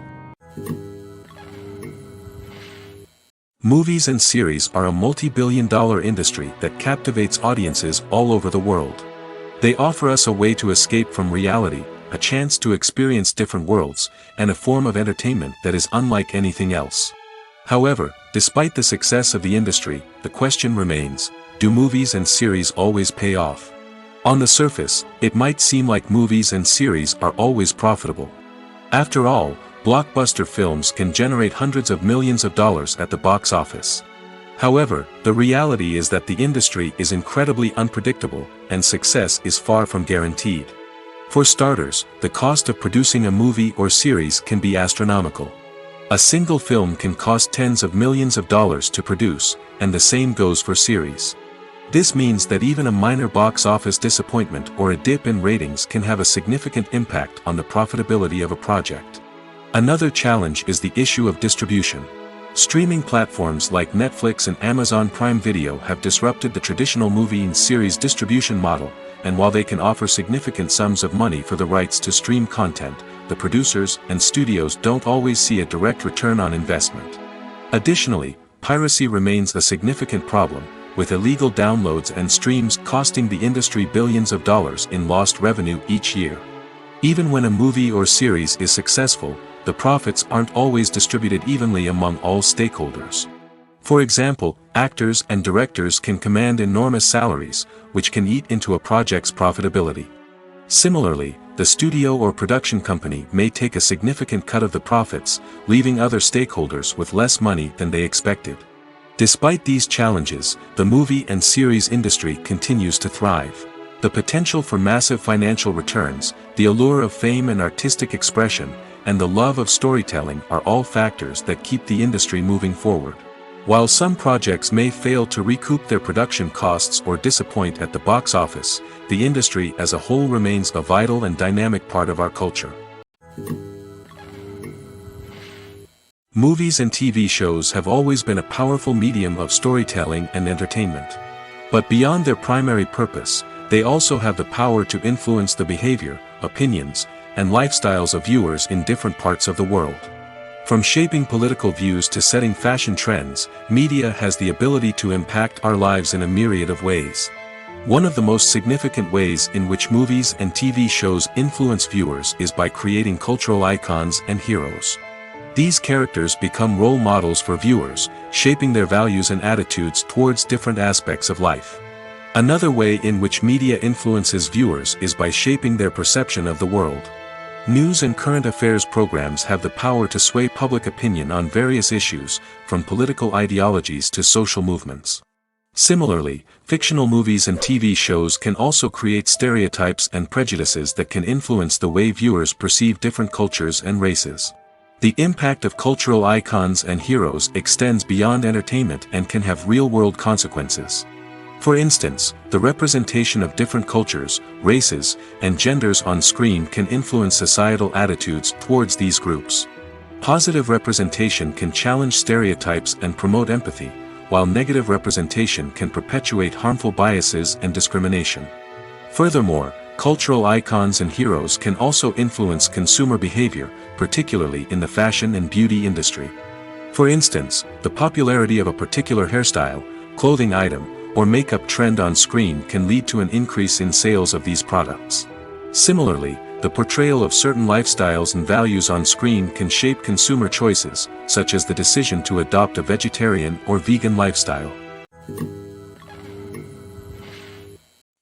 Movies and series are a multi-billion-dollar industry that captivates audiences all over the world. They offer us a way to escape from reality, a chance to experience different worlds, and a form of entertainment that is unlike anything else. However, despite the success of the industry, the question remains, do movies and series always pay off? On the surface, it might seem like movies and series are always profitable. After all, blockbuster films can generate hundreds of millions of dollars at the box office. However, the reality is that the industry is incredibly unpredictable, and success is far from guaranteed. For starters, the cost of producing a movie or series can be astronomical. A single film can cost tens of millions of dollars to produce, and the same goes for series. This means that even a minor box office disappointment or a dip in ratings can have a significant impact on the profitability of a project. Another challenge is the issue of distribution. Streaming platforms like Netflix and Amazon Prime Video have disrupted the traditional movie and series distribution model, and while they can offer significant sums of money for the rights to stream content, the producers and studios don't always see a direct return on investment. Additionally, piracy remains a significant problem, with illegal downloads and streams costing the industry billions of dollars in lost revenue each year. Even when a movie or series is successful, the profits aren't always distributed evenly among all stakeholders. For example, actors and directors can command enormous salaries, which can eat into a project's profitability. Similarly, the studio or production company may take a significant cut of the profits, leaving other stakeholders with less money than they expected. Despite these challenges, the movie and series industry continues to thrive. The potential for massive financial returns, the allure of fame and artistic expression, and the love of storytelling are all factors that keep the industry moving forward. While some projects may fail to recoup their production costs or disappoint at the box office, the industry as a whole remains a vital and dynamic part of our culture. Movies and TV shows have always been a powerful medium of storytelling and entertainment. But beyond their primary purpose, they also have the power to influence the behavior, opinions, and lifestyles of viewers in different parts of the world. From shaping political views to setting fashion trends, media has the ability to impact our lives in a myriad of ways. One of the most significant ways in which movies and TV shows influence viewers is by creating cultural icons and heroes. These characters become role models for viewers, shaping their values and attitudes towards different aspects of life. Another way in which media influences viewers is by shaping their perception of the world. News and current affairs programs have the power to sway public opinion on various issues, from political ideologies to social movements. Similarly, fictional movies and TV shows can also create stereotypes and prejudices that can influence the way viewers perceive different cultures and races. The impact of cultural icons and heroes extends beyond entertainment and can have real-world consequences. For instance, the representation of different cultures, races, and genders on screen can influence societal attitudes towards these groups. Positive representation can challenge stereotypes and promote empathy, while negative representation can perpetuate harmful biases and discrimination. Furthermore, cultural icons and heroes can also influence consumer behavior, particularly in the fashion and beauty industry. For instance, the popularity of a particular hairstyle, clothing item, or makeup trend on screen can lead to an increase in sales of these products. Similarly, the portrayal of certain lifestyles and values on screen can shape consumer choices, such as the decision to adopt a vegetarian or vegan lifestyle.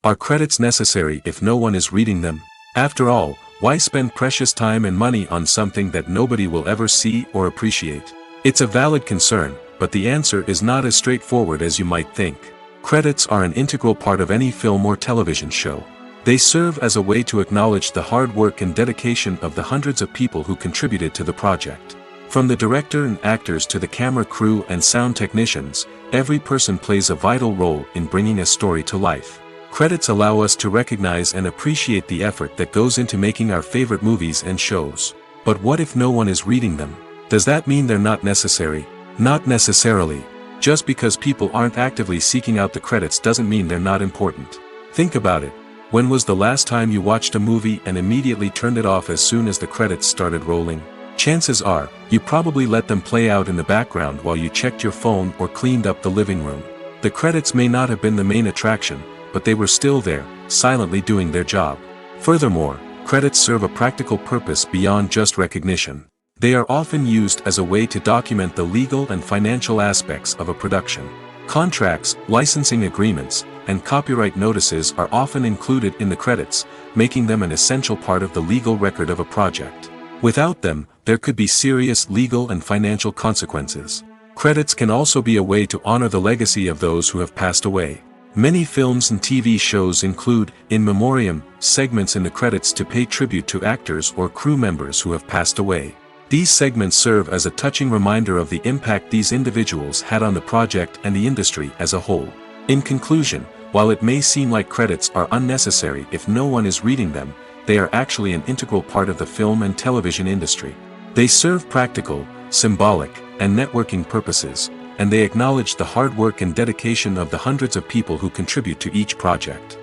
Are credits necessary if no one is reading them? After all, why spend precious time and money on something that nobody will ever see or appreciate? It's a valid concern, but the answer is not as straightforward as you might think. Credits are an integral part of any film or television show. They serve as a way to acknowledge the hard work and dedication of the hundreds of people who contributed to the project. From the director and actors to the camera crew and sound technicians, every person plays a vital role in bringing a story to life. Credits allow us to recognize and appreciate the effort that goes into making our favorite movies and shows. But what if no one is reading them? Does that mean they're not necessary? Not necessarily. Just because people aren't actively seeking out the credits doesn't mean they're not important. Think about it. When was the last time you watched a movie and immediately turned it off as soon as the credits started rolling? Chances are, you probably let them play out in the background while you checked your phone or cleaned up the living room. The credits may not have been the main attraction, but they were still there, silently doing their job. Furthermore, credits serve a practical purpose beyond just recognition. They are often used as a way to document the legal and financial aspects of a production. Contracts, licensing agreements, and copyright notices are often included in the credits, making them an essential part of the legal record of a project. Without them, there could be serious legal and financial consequences. Credits can also be a way to honor the legacy of those who have passed away. Many films and TV shows include, in memoriam, segments in the credits to pay tribute to actors or crew members who have passed away. These segments serve as a touching reminder of the impact these individuals had on the project and the industry as a whole. In conclusion, while it may seem like credits are unnecessary if no one is reading them, they are actually an integral part of the film and television industry. They serve practical, symbolic, and networking purposes, and they acknowledge the hard work and dedication of the hundreds of people who contribute to each project.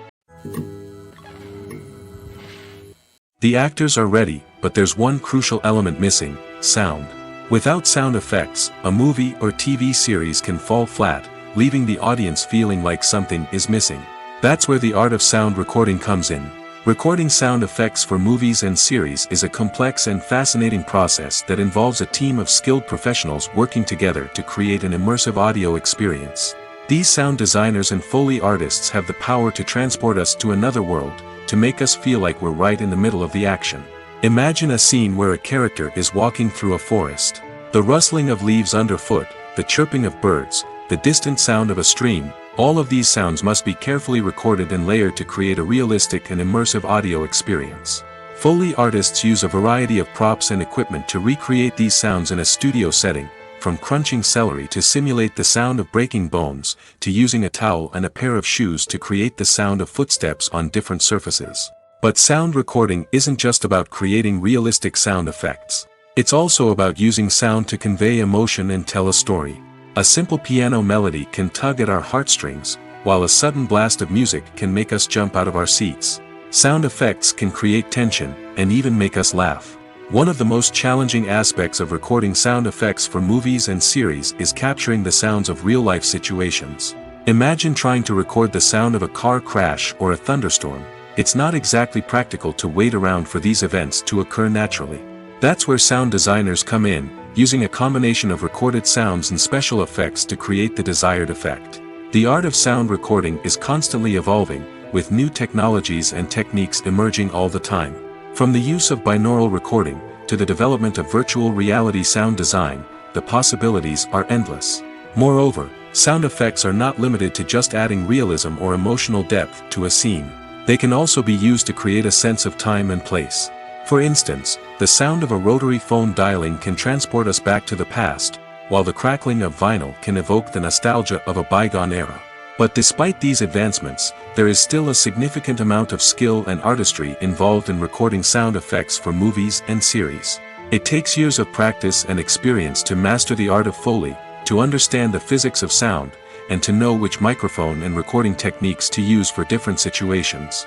The actors are ready, but there's one crucial element missing: sound. Without sound effects, a movie or TV series can fall flat, leaving the audience feeling like something is missing. That's where the art of sound recording comes in. Recording sound effects for movies and series is a complex and fascinating process that involves a team of skilled professionals working together to create an immersive audio experience. These sound designers and Foley artists have the power to transport us to another world, to make us feel like we're right in the middle of the action. Imagine a scene where a character is walking through a forest. The rustling of leaves underfoot, the chirping of birds, the distant sound of a stream, all of these sounds must be carefully recorded and layered to create a realistic and immersive audio experience. Foley artists use a variety of props and equipment to recreate these sounds in a studio setting, from crunching celery to simulate the sound of breaking bones, to using a towel and a pair of shoes to create the sound of footsteps on different surfaces. But sound recording isn't just about creating realistic sound effects. It's also about using sound to convey emotion and tell a story. A simple piano melody can tug at our heartstrings, while a sudden blast of music can make us jump out of our seats. Sound effects can create tension, and even make us laugh. One of the most challenging aspects of recording sound effects for movies and series is capturing the sounds of real-life situations. Imagine trying to record the sound of a car crash or a thunderstorm. It's not exactly practical to wait around for these events to occur naturally. That's where sound designers come in, using a combination of recorded sounds and special effects to create the desired effect. The art of sound recording is constantly evolving, with new technologies and techniques emerging all the time. From the use of binaural recording, to the development of virtual reality sound design, the possibilities are endless. Moreover, sound effects are not limited to just adding realism or emotional depth to a scene. They can also be used to create a sense of time and place. For instance, the sound of a rotary phone dialing can transport us back to the past, while the crackling of vinyl can evoke the nostalgia of a bygone era. But despite these advancements, there is still a significant amount of skill and artistry involved in recording sound effects for movies and series. It takes years of practice and experience to master the art of Foley, to understand the physics of sound, and to know which microphone and recording techniques to use for different situations.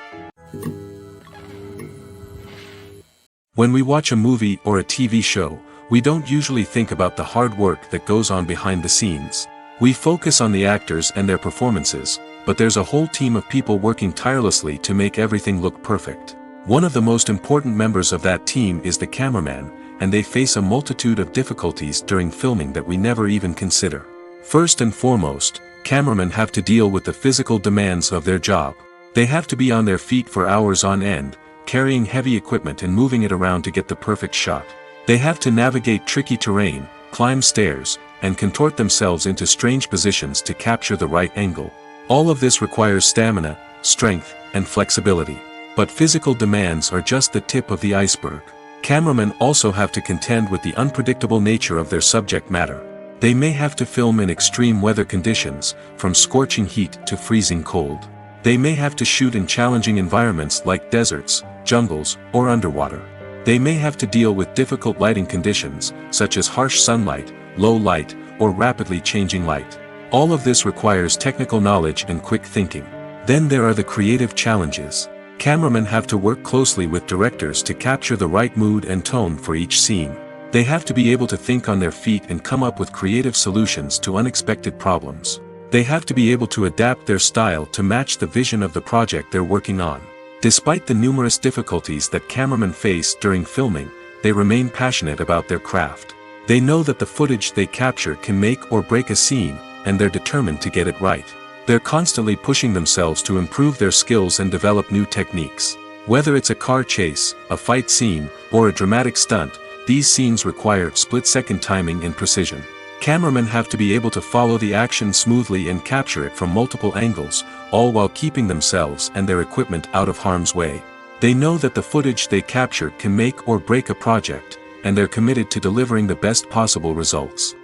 When we watch a movie or a TV show, we don't usually think about the hard work that goes on behind the scenes. We focus on the actors and their performances, but there's a whole team of people working tirelessly to make everything look perfect. One of the most important members of that team is the cameraman, and they face a multitude of difficulties during filming that we never even consider. First and foremost, cameramen have to deal with the physical demands of their job. They have to be on their feet for hours on end, carrying heavy equipment and moving it around to get the perfect shot. They have to navigate tricky terrain, climb stairs, and contort themselves into strange positions to capture the right angle. All of this requires stamina, strength, and flexibility. But physical demands are just the tip of the iceberg. Cameramen also have to contend with the unpredictable nature of their subject matter. They may have to film in extreme weather conditions, from scorching heat to freezing cold. They may have to shoot in challenging environments like deserts, jungles, or underwater. They may have to deal with difficult lighting conditions, such as harsh sunlight, low light, or rapidly changing light. All of this requires technical knowledge and quick thinking. Then there are the creative challenges. Cameramen have to work closely with directors to capture the right mood and tone for each scene. They have to be able to think on their feet and come up with creative solutions to unexpected problems. They have to be able to adapt their style to match the vision of the project they're working on. Despite the numerous difficulties that cameramen face during filming, they remain passionate about their craft. They know that the footage they capture can make or break a scene, and they're determined to get it right. They're constantly pushing themselves to improve their skills and develop new techniques. Whether it's a car chase, a fight scene, or a dramatic stunt, these scenes require split-second timing and precision. Cameramen have to be able to follow the action smoothly and capture it from multiple angles, all while keeping themselves and their equipment out of harm's way. They know that the footage they capture can make or break a project, and they're committed to delivering the best possible results.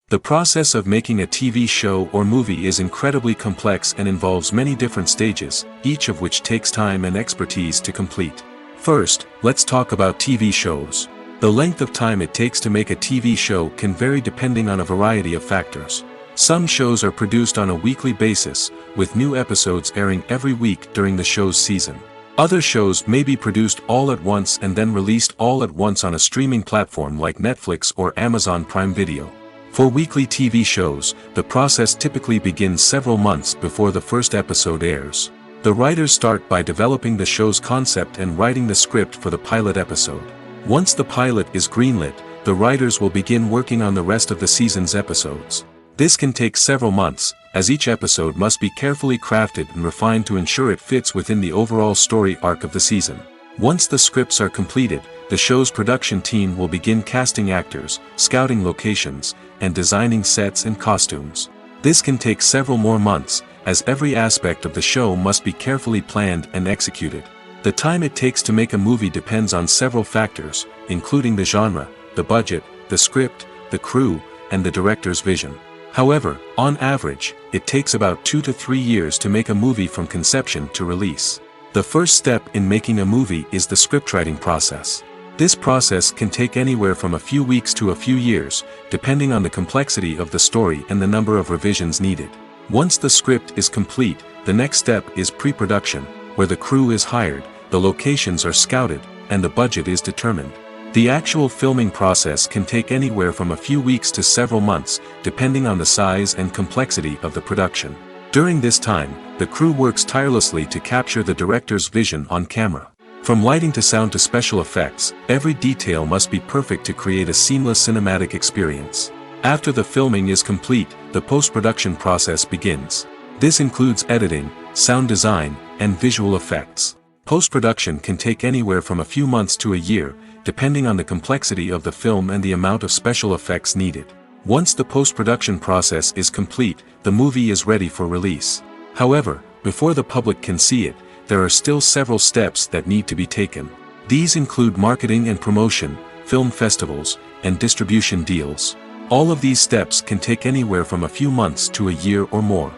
The process of making a TV show or movie is incredibly complex and involves many different stages, each of which takes time and expertise to complete. First, let's talk about TV shows. The length of time it takes to make a TV show can vary depending on a variety of factors. Some shows are produced on a weekly basis, with new episodes airing every week during the show's season. Other shows may be produced all at once and then released all at once on a streaming platform like Netflix or Amazon Prime Video. For weekly TV shows, the process typically begins several months before the first episode airs. The writers start by developing the show's concept and writing the script for the pilot episode. Once the pilot is greenlit, the writers will begin working on the rest of the season's episodes. This can take several months, as each episode must be carefully crafted and refined to ensure it fits within the overall story arc of the season. Once the scripts are completed, the show's production team will begin casting actors, scouting locations, and designing sets and costumes. This can take several more months, as every aspect of the show must be carefully planned and executed. The time it takes to make a movie depends on several factors, including the genre, the budget, the script, the crew, and the director's vision. However, on average, it takes about 2 to 3 years to make a movie from conception to release. The first step in making a movie is the scriptwriting process. This process can take anywhere from a few weeks to a few years, depending on the complexity of the story and the number of revisions needed. Once the script is complete, the next step is pre-production, where the crew is hired, the locations are scouted, and the budget is determined. The actual filming process can take anywhere from a few weeks to several months, depending on the size and complexity of the production. During this time, the crew works tirelessly to capture the director's vision on camera. From lighting to sound to special effects, every detail must be perfect to create a seamless cinematic experience. After the filming is complete, the post-production process begins. This includes editing, sound design, and visual effects. Post-production can take anywhere from a few months to a year, depending on the complexity of the film and the amount of special effects needed. Once the post-production process is complete, the movie is ready for release. However, before the public can see it, there are still several steps that need to be taken. These include marketing and promotion, film festivals, and distribution deals. All of these steps can take anywhere from a few months to a year or more.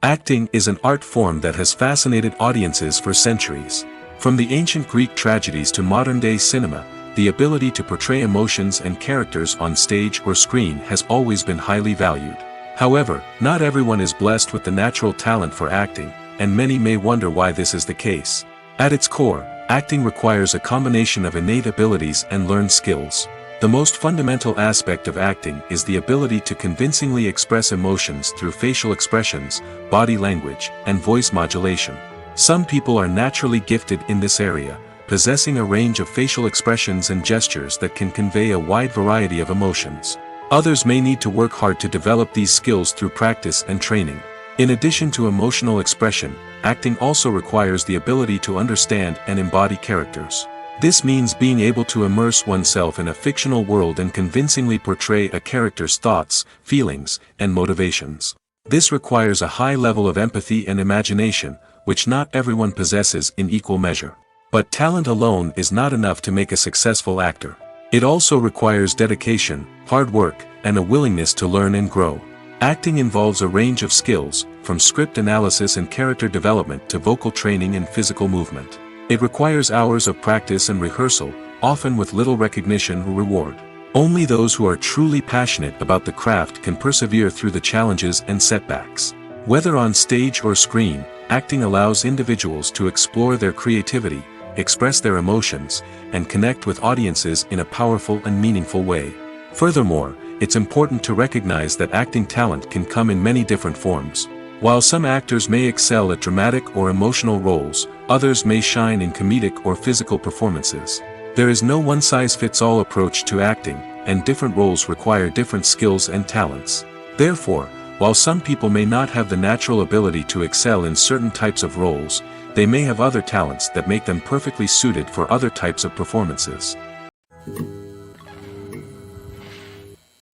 Acting is an art form that has fascinated audiences for centuries. From the ancient Greek tragedies to modern-day cinema, the ability to portray emotions and characters on stage or screen has always been highly valued. However, not everyone is blessed with the natural talent for acting, and many may wonder why this is the case. At its core, acting requires a combination of innate abilities and learned skills. The most fundamental aspect of acting is the ability to convincingly express emotions through facial expressions, body language, and voice modulation. Some people are naturally gifted in this area, possessing a range of facial expressions and gestures that can convey a wide variety of emotions. Others may need to work hard to develop these skills through practice and training. In addition to emotional expression, acting also requires the ability to understand and embody characters. This means being able to immerse oneself in a fictional world and convincingly portray a character's thoughts, feelings, and motivations. This requires a high level of empathy and imagination, which not everyone possesses in equal measure. But talent alone is not enough to make a successful actor. It also requires dedication, hard work, and a willingness to learn and grow. Acting involves a range of skills, from script analysis and character development to vocal training and physical movement. It requires hours of practice and rehearsal, often with little recognition or reward. Only those who are truly passionate about the craft can persevere through the challenges and setbacks. Whether on stage or screen, acting allows individuals to explore their creativity, express their emotions, and connect with audiences in a powerful and meaningful way. Furthermore, it's important to recognize that acting talent can come in many different forms. While some actors may excel at dramatic or emotional roles, others may shine in comedic or physical performances. There is no one-size-fits-all approach to acting, and different roles require different skills and talents. Therefore, while some people may not have the natural ability to excel in certain types of roles, they may have other talents that make them perfectly suited for other types of performances.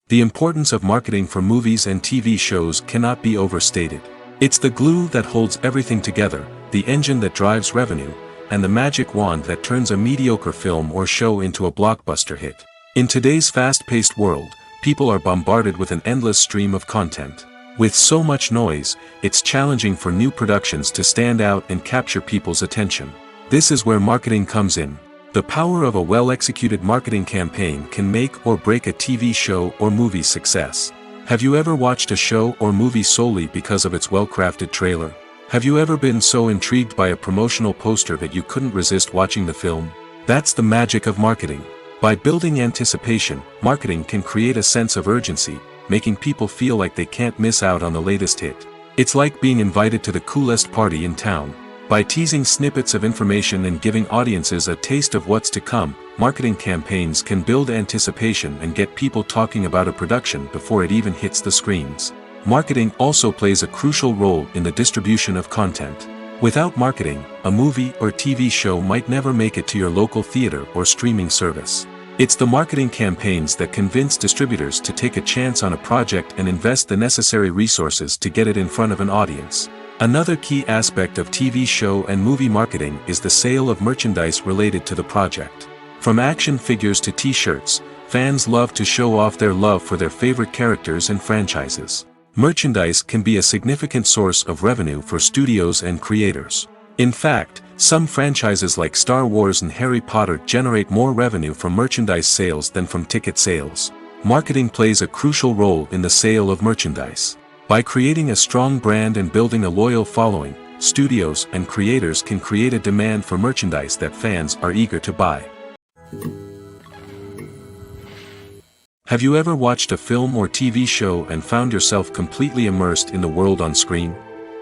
The importance of marketing for movies and TV shows cannot be overstated. It's the glue that holds everything together, the engine that drives revenue, and the magic wand that turns a mediocre film or show into a blockbuster hit. In today's fast-paced world, people are bombarded with an endless stream of content. With so much noise, it's challenging for new productions to stand out and capture people's attention. This is where marketing comes in. The power of a well-executed marketing campaign can make or break a TV show or movie's success. Have you ever watched a show or movie solely because of its well-crafted trailer? Have you ever been so intrigued by a promotional poster that you couldn't resist watching the film? That's the magic of marketing. By building anticipation, marketing can create a sense of urgency, making people feel like they can't miss out on the latest hit. It's like being invited to the coolest party in town. By teasing snippets of information and giving audiences a taste of what's to come, marketing campaigns can build anticipation and get people talking about a production before it even hits the screens. Marketing also plays a crucial role in the distribution of content. Without marketing, a movie or TV show might never make it to your local theater or streaming service. It's the marketing campaigns that convince distributors to take a chance on a project and invest the necessary resources to get it in front of an audience. Another key aspect of TV show and movie marketing is the sale of merchandise related to the project. From action figures to t-shirts, fans love to show off their love for their favorite characters and franchises. Merchandise can be a significant source of revenue for studios and creators. In fact, some franchises like Star Wars and Harry Potter generate more revenue from merchandise sales than from ticket sales. Marketing plays a crucial role in the sale of merchandise. By creating a strong brand and building a loyal following, studios and creators can create a demand for merchandise that fans are eager to buy. Have you ever watched a film or TV show and found yourself completely immersed in the world on screen?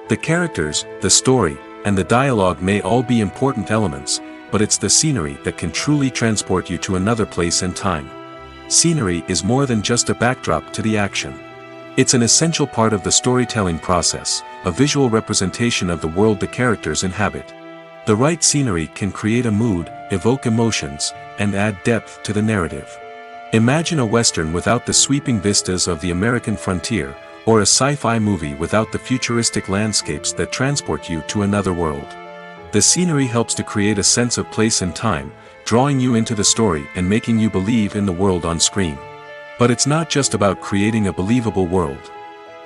The characters, the story, and the dialogue may all be important elements, but it's the scenery that can truly transport you to another place and time. Scenery is more than just a backdrop to the action. It's an essential part of the storytelling process, a visual representation of the world the characters inhabit. The right scenery can create a mood, evoke emotions, and add depth to the narrative. Imagine a Western without the sweeping vistas of the American frontier, or a sci-fi movie without the futuristic landscapes that transport you to another world. The scenery helps to create a sense of place and time, drawing you into the story and making you believe in the world on screen. But it's not just about creating a believable world.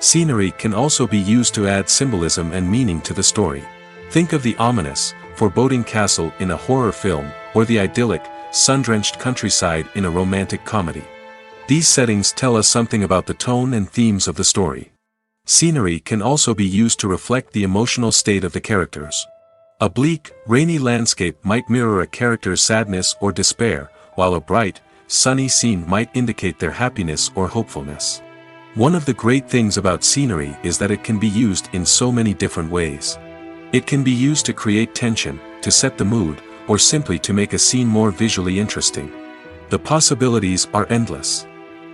Scenery can also be used to add symbolism and meaning to the story. Think of the ominous, foreboding castle in a horror film, or the idyllic, sun-drenched countryside in a romantic comedy. These settings tell us something about the tone and themes of the story. Scenery can also be used to reflect the emotional state of the characters. A bleak, rainy landscape might mirror a character's sadness or despair, while a bright, sunny scene might indicate their happiness or hopefulness. One of the great things about scenery is that it can be used in so many different ways. It can be used to create tension, to set the mood, or simply to make a scene more visually interesting. The possibilities are endless.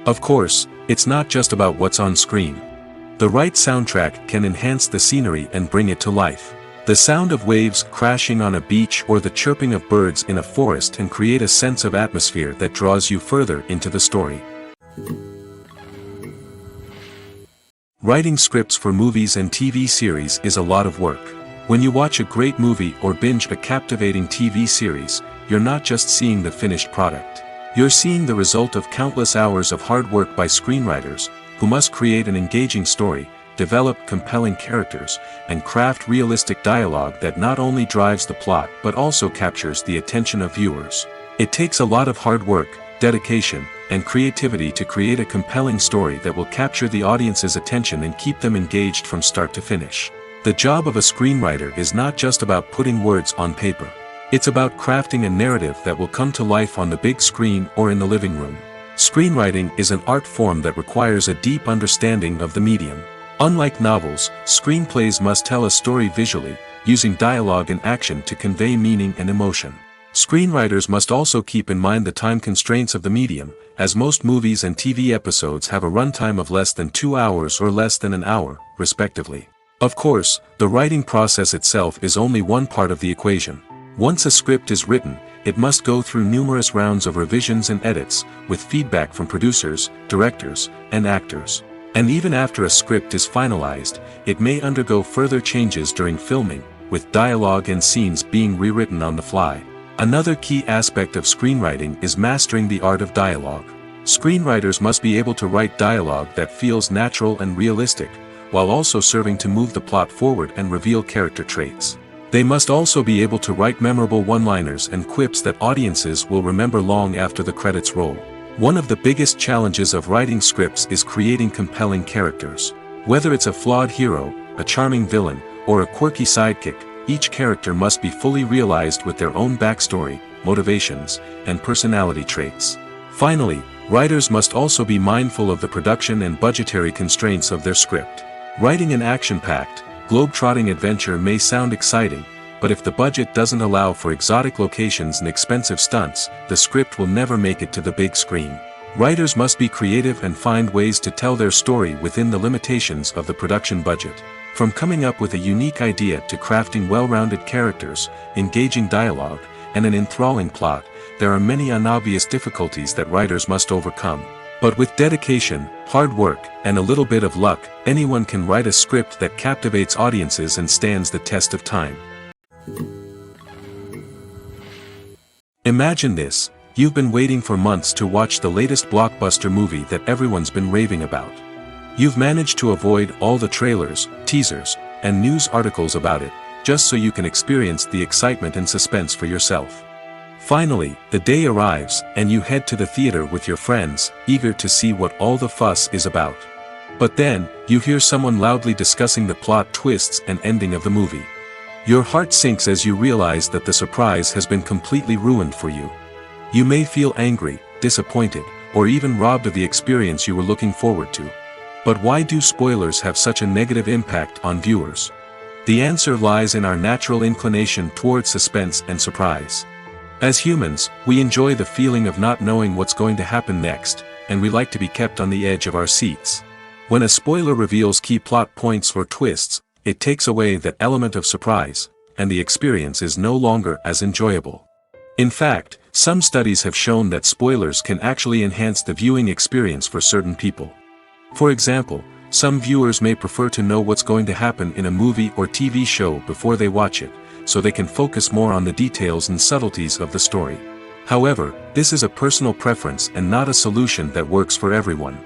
Of course, it's not just about what's on screen. The right soundtrack can enhance the scenery and bring it to life. The sound of waves crashing on a beach or the chirping of birds in a forest can create a sense of atmosphere that draws you further into the story. Writing scripts for movies and TV series is a lot of work. When you watch a great movie or binge a captivating TV series, you're not just seeing the finished product. You're seeing the result of countless hours of hard work by screenwriters, who must create an engaging story, develop compelling characters, and craft realistic dialogue that not only drives the plot but also captures the attention of viewers. It takes a lot of hard work, dedication, and creativity to create a compelling story that will capture the audience's attention and keep them engaged from start to finish. The job of a screenwriter is not just about putting words on paper. It's about crafting a narrative that will come to life on the big screen or in the living room. Screenwriting is an art form that requires a deep understanding of the medium. Unlike novels, screenplays must tell a story visually, using dialogue and action to convey meaning and emotion. Screenwriters must also keep in mind the time constraints of the medium, as most movies and TV episodes have a runtime of less than 2 hours or less than an hour, respectively. Of course, the writing process itself is only one part of the equation. Once a script is written, it must go through numerous rounds of revisions and edits, with feedback from producers, directors, and actors. And even after a script is finalized, it may undergo further changes during filming, with dialogue and scenes being rewritten on the fly. Another key aspect of screenwriting is mastering the art of dialogue. Screenwriters must be able to write dialogue that feels natural and realistic, while also serving to move the plot forward and reveal character traits. They must also be able to write memorable one-liners and quips that audiences will remember long after the credits roll. One of the biggest challenges of writing scripts is creating compelling characters. Whether it's a flawed hero, a charming villain, or a quirky sidekick, each character must be fully realized with their own backstory, motivations, and personality traits. Finally, writers must also be mindful of the production and budgetary constraints of their script. Writing an action-packed, globe-trotting adventure may sound exciting, but if the budget doesn't allow for exotic locations and expensive stunts, the script will never make it to the big screen. Writers must be creative and find ways to tell their story within the limitations of the production budget. From coming up with a unique idea to crafting well-rounded characters, engaging dialogue, and an enthralling plot, there are many unobvious difficulties that writers must overcome. But with dedication, hard work, and a little bit of luck, anyone can write a script that captivates audiences and stands the test of time. Imagine this: you've been waiting for months to watch the latest blockbuster movie that everyone's been raving about. You've managed to avoid all the trailers, teasers, and news articles about it, just so you can experience the excitement and suspense for yourself. Finally, the day arrives, and you head to the theater with your friends, eager to see what all the fuss is about. But then, you hear someone loudly discussing the plot twists and ending of the movie. Your heart sinks as you realize that the surprise has been completely ruined for you. You may feel angry, disappointed, or even robbed of the experience you were looking forward to. But why do spoilers have such a negative impact on viewers? The answer lies in our natural inclination toward suspense and surprise. As humans, we enjoy the feeling of not knowing what's going to happen next, and we like to be kept on the edge of our seats. When a spoiler reveals key plot points or twists, it takes away that element of surprise, and the experience is no longer as enjoyable. In fact, some studies have shown that spoilers can actually enhance the viewing experience for certain people. For example, some viewers may prefer to know what's going to happen in a movie or TV show before they watch it, so they can focus more on the details and subtleties of the story. However, this is a personal preference and not a solution that works for everyone.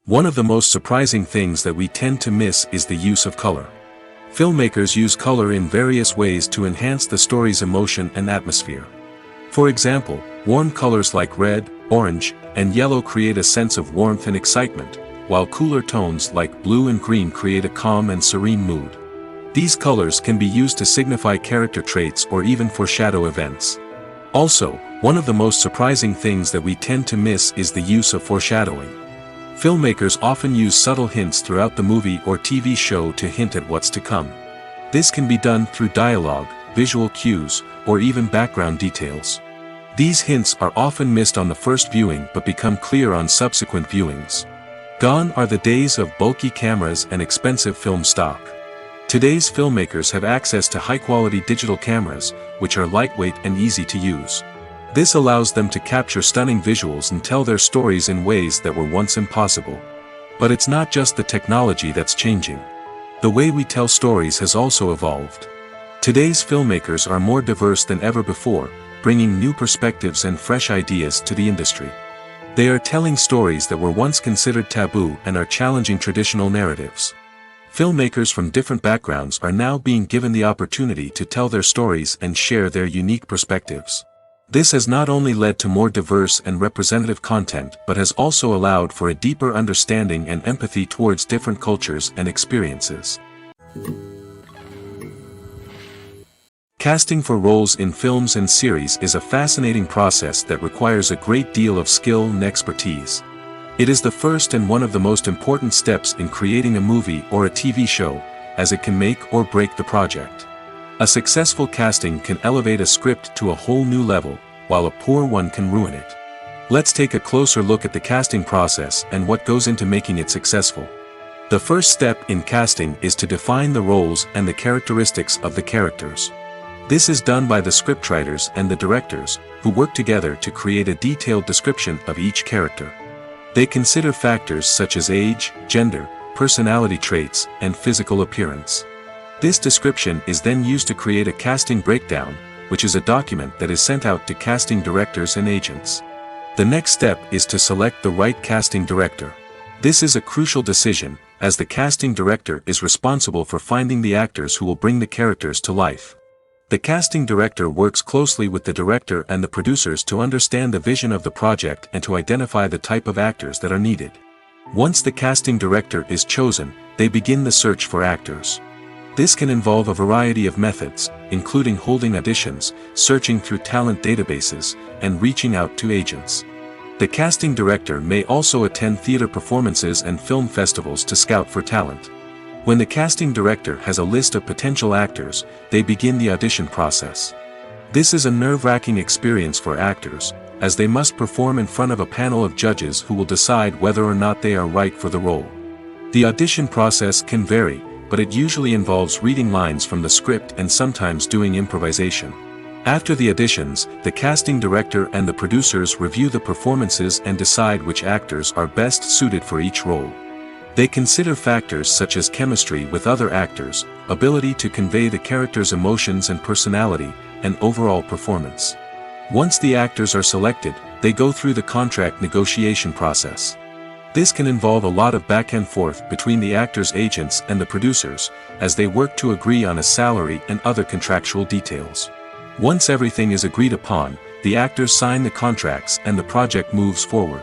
One of the most surprising things that we tend to miss is the use of color. Filmmakers use color in various ways to enhance the story's emotion and atmosphere. For example, warm colors like red, orange, and yellow create a sense of warmth and excitement, while cooler tones like blue and green create a calm and serene mood. These colors can be used to signify character traits or even foreshadow events. Also, one of the most surprising things that we tend to miss is the use of foreshadowing. Filmmakers often use subtle hints throughout the movie or TV show to hint at what's to come. This can be done through dialogue, visual cues, or even background details. These hints are often missed on the first viewing but become clear on subsequent viewings. Gone are the days of bulky cameras and expensive film stock. Today's filmmakers have access to high-quality digital cameras, which are lightweight and easy to use. This allows them to capture stunning visuals and tell their stories in ways that were once impossible. But it's not just the technology that's changing. The way we tell stories has also evolved. Today's filmmakers are more diverse than ever before, bringing new perspectives and fresh ideas to the industry. They are telling stories that were once considered taboo and are challenging traditional narratives. Filmmakers from different backgrounds are now being given the opportunity to tell their stories and share their unique perspectives. This has not only led to more diverse and representative content but has also allowed for a deeper understanding and empathy towards different cultures and experiences. Casting for roles in films and series is a fascinating process that requires a great deal of skill and expertise. It is the first and one of the most important steps in creating a movie or a TV show, as it can make or break the project. A successful casting can elevate a script to a whole new level, while a poor one can ruin it. Let's take a closer look at the casting process and what goes into making it successful. The first step in casting is to define the roles and the characteristics of the characters. This is done by the scriptwriters and the directors, who work together to create a detailed description of each character. They consider factors such as age, gender, personality traits, and physical appearance. This description is then used to create a casting breakdown, which is a document that is sent out to casting directors and agents. The next step is to select the right casting director. This is a crucial decision, as the casting director is responsible for finding the actors who will bring the characters to life. The casting director works closely with the director and the producers to understand the vision of the project and to identify the type of actors that are needed. Once the casting director is chosen, they begin the search for actors. This can involve a variety of methods, including holding auditions, searching through talent databases, and reaching out to agents. The casting director may also attend theater performances and film festivals to scout for talent. When the casting director has a list of potential actors, they begin the audition process. This is a nerve-wracking experience for actors, as they must perform in front of a panel of judges who will decide whether or not they are right for the role. The audition process can vary, but it usually involves reading lines from the script and sometimes doing improvisation. After the auditions, the casting director and the producers review the performances and decide which actors are best suited for each role. They consider factors such as chemistry with other actors, ability to convey the character's emotions and personality, and overall performance. Once the actors are selected, they go through the contract negotiation process. This can involve a lot of back and forth between the actors' agents and the producers, as they work to agree on a salary and other contractual details. Once everything is agreed upon, the actors sign the contracts and the project moves forward.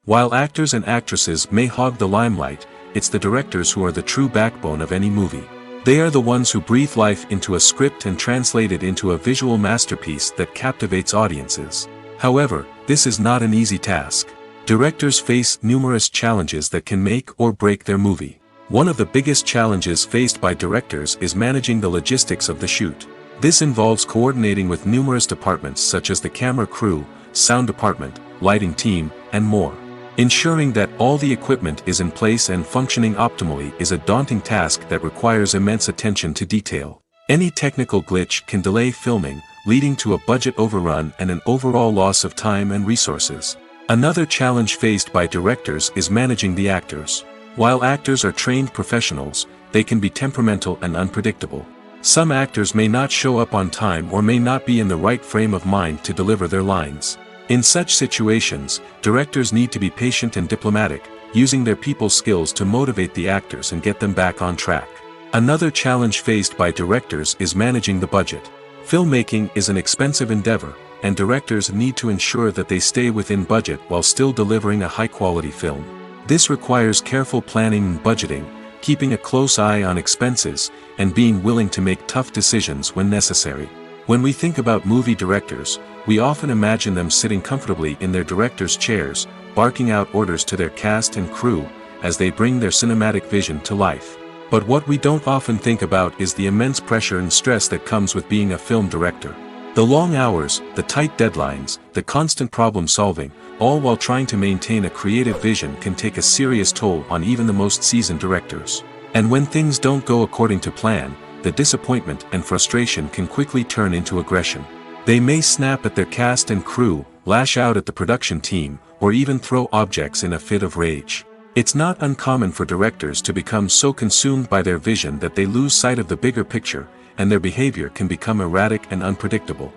While actors and actresses may hog the limelight, it's the directors who are the true backbone of any movie. They are the ones who breathe life into a script and translate it into a visual masterpiece that captivates audiences. However, this is not an easy task. Directors face numerous challenges that can make or break their movie. One of the biggest challenges faced by directors is managing the logistics of the shoot. This involves coordinating with numerous departments such as the camera crew, sound department, lighting team, and more. Ensuring that all the equipment is in place and functioning optimally is a daunting task that requires immense attention to detail. Any technical glitch can delay filming, leading to a budget overrun and an overall loss of time and resources. Another challenge faced by directors is managing the actors. While actors are trained professionals, they can be temperamental and unpredictable. Some actors may not show up on time or may not be in the right frame of mind to deliver their lines. In such situations, directors need to be patient and diplomatic, using their people skills to motivate the actors and get them back on track. Another challenge faced by directors is managing the budget. Filmmaking is an expensive endeavor, and directors need to ensure that they stay within budget while still delivering a high-quality film. This requires careful planning and budgeting, keeping a close eye on expenses, and being willing to make tough decisions when necessary. When we think about movie directors, we often imagine them sitting comfortably in their director's chairs, barking out orders to their cast and crew, as they bring their cinematic vision to life. But what we don't often think about is the immense pressure and stress that comes with being a film director. The long hours, the tight deadlines, the constant problem solving, all while trying to maintain a creative vision can take a serious toll on even the most seasoned directors. And when things don't go according to plan, the disappointment and frustration can quickly turn into aggression. They may snap at their cast and crew, lash out at the production team, or even throw objects in a fit of rage. It's not uncommon for directors to become so consumed by their vision that they lose sight of the bigger picture, and their behavior can become erratic and unpredictable.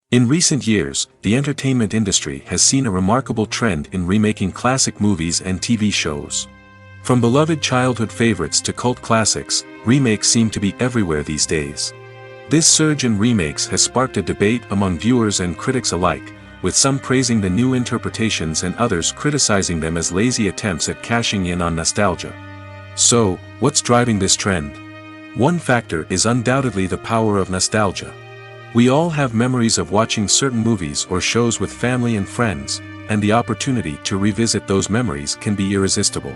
In recent years, the entertainment industry has seen a remarkable trend in remaking classic movies and TV shows. From beloved childhood favorites to cult classics, remakes seem to be everywhere these days. This surge in remakes has sparked a debate among viewers and critics alike, with some praising the new interpretations and others criticizing them as lazy attempts at cashing in on nostalgia. So, what's driving this trend? One factor is undoubtedly the power of nostalgia. We all have memories of watching certain movies or shows with family and friends, and the opportunity to revisit those memories can be irresistible.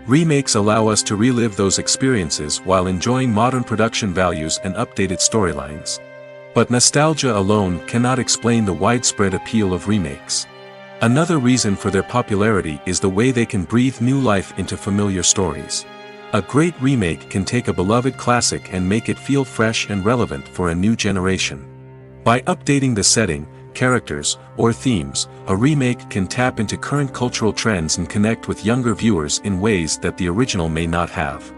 Remakes allow us to relive those experiences while enjoying modern production values and updated storylines. But nostalgia alone cannot explain the widespread appeal of remakes. Another reason for their popularity is the way they can breathe new life into familiar stories. A great remake can take a beloved classic and make it feel fresh and relevant for a new generation. By updating the setting, characters, or themes, a remake can tap into current cultural trends and connect with younger viewers in ways that the original may not have.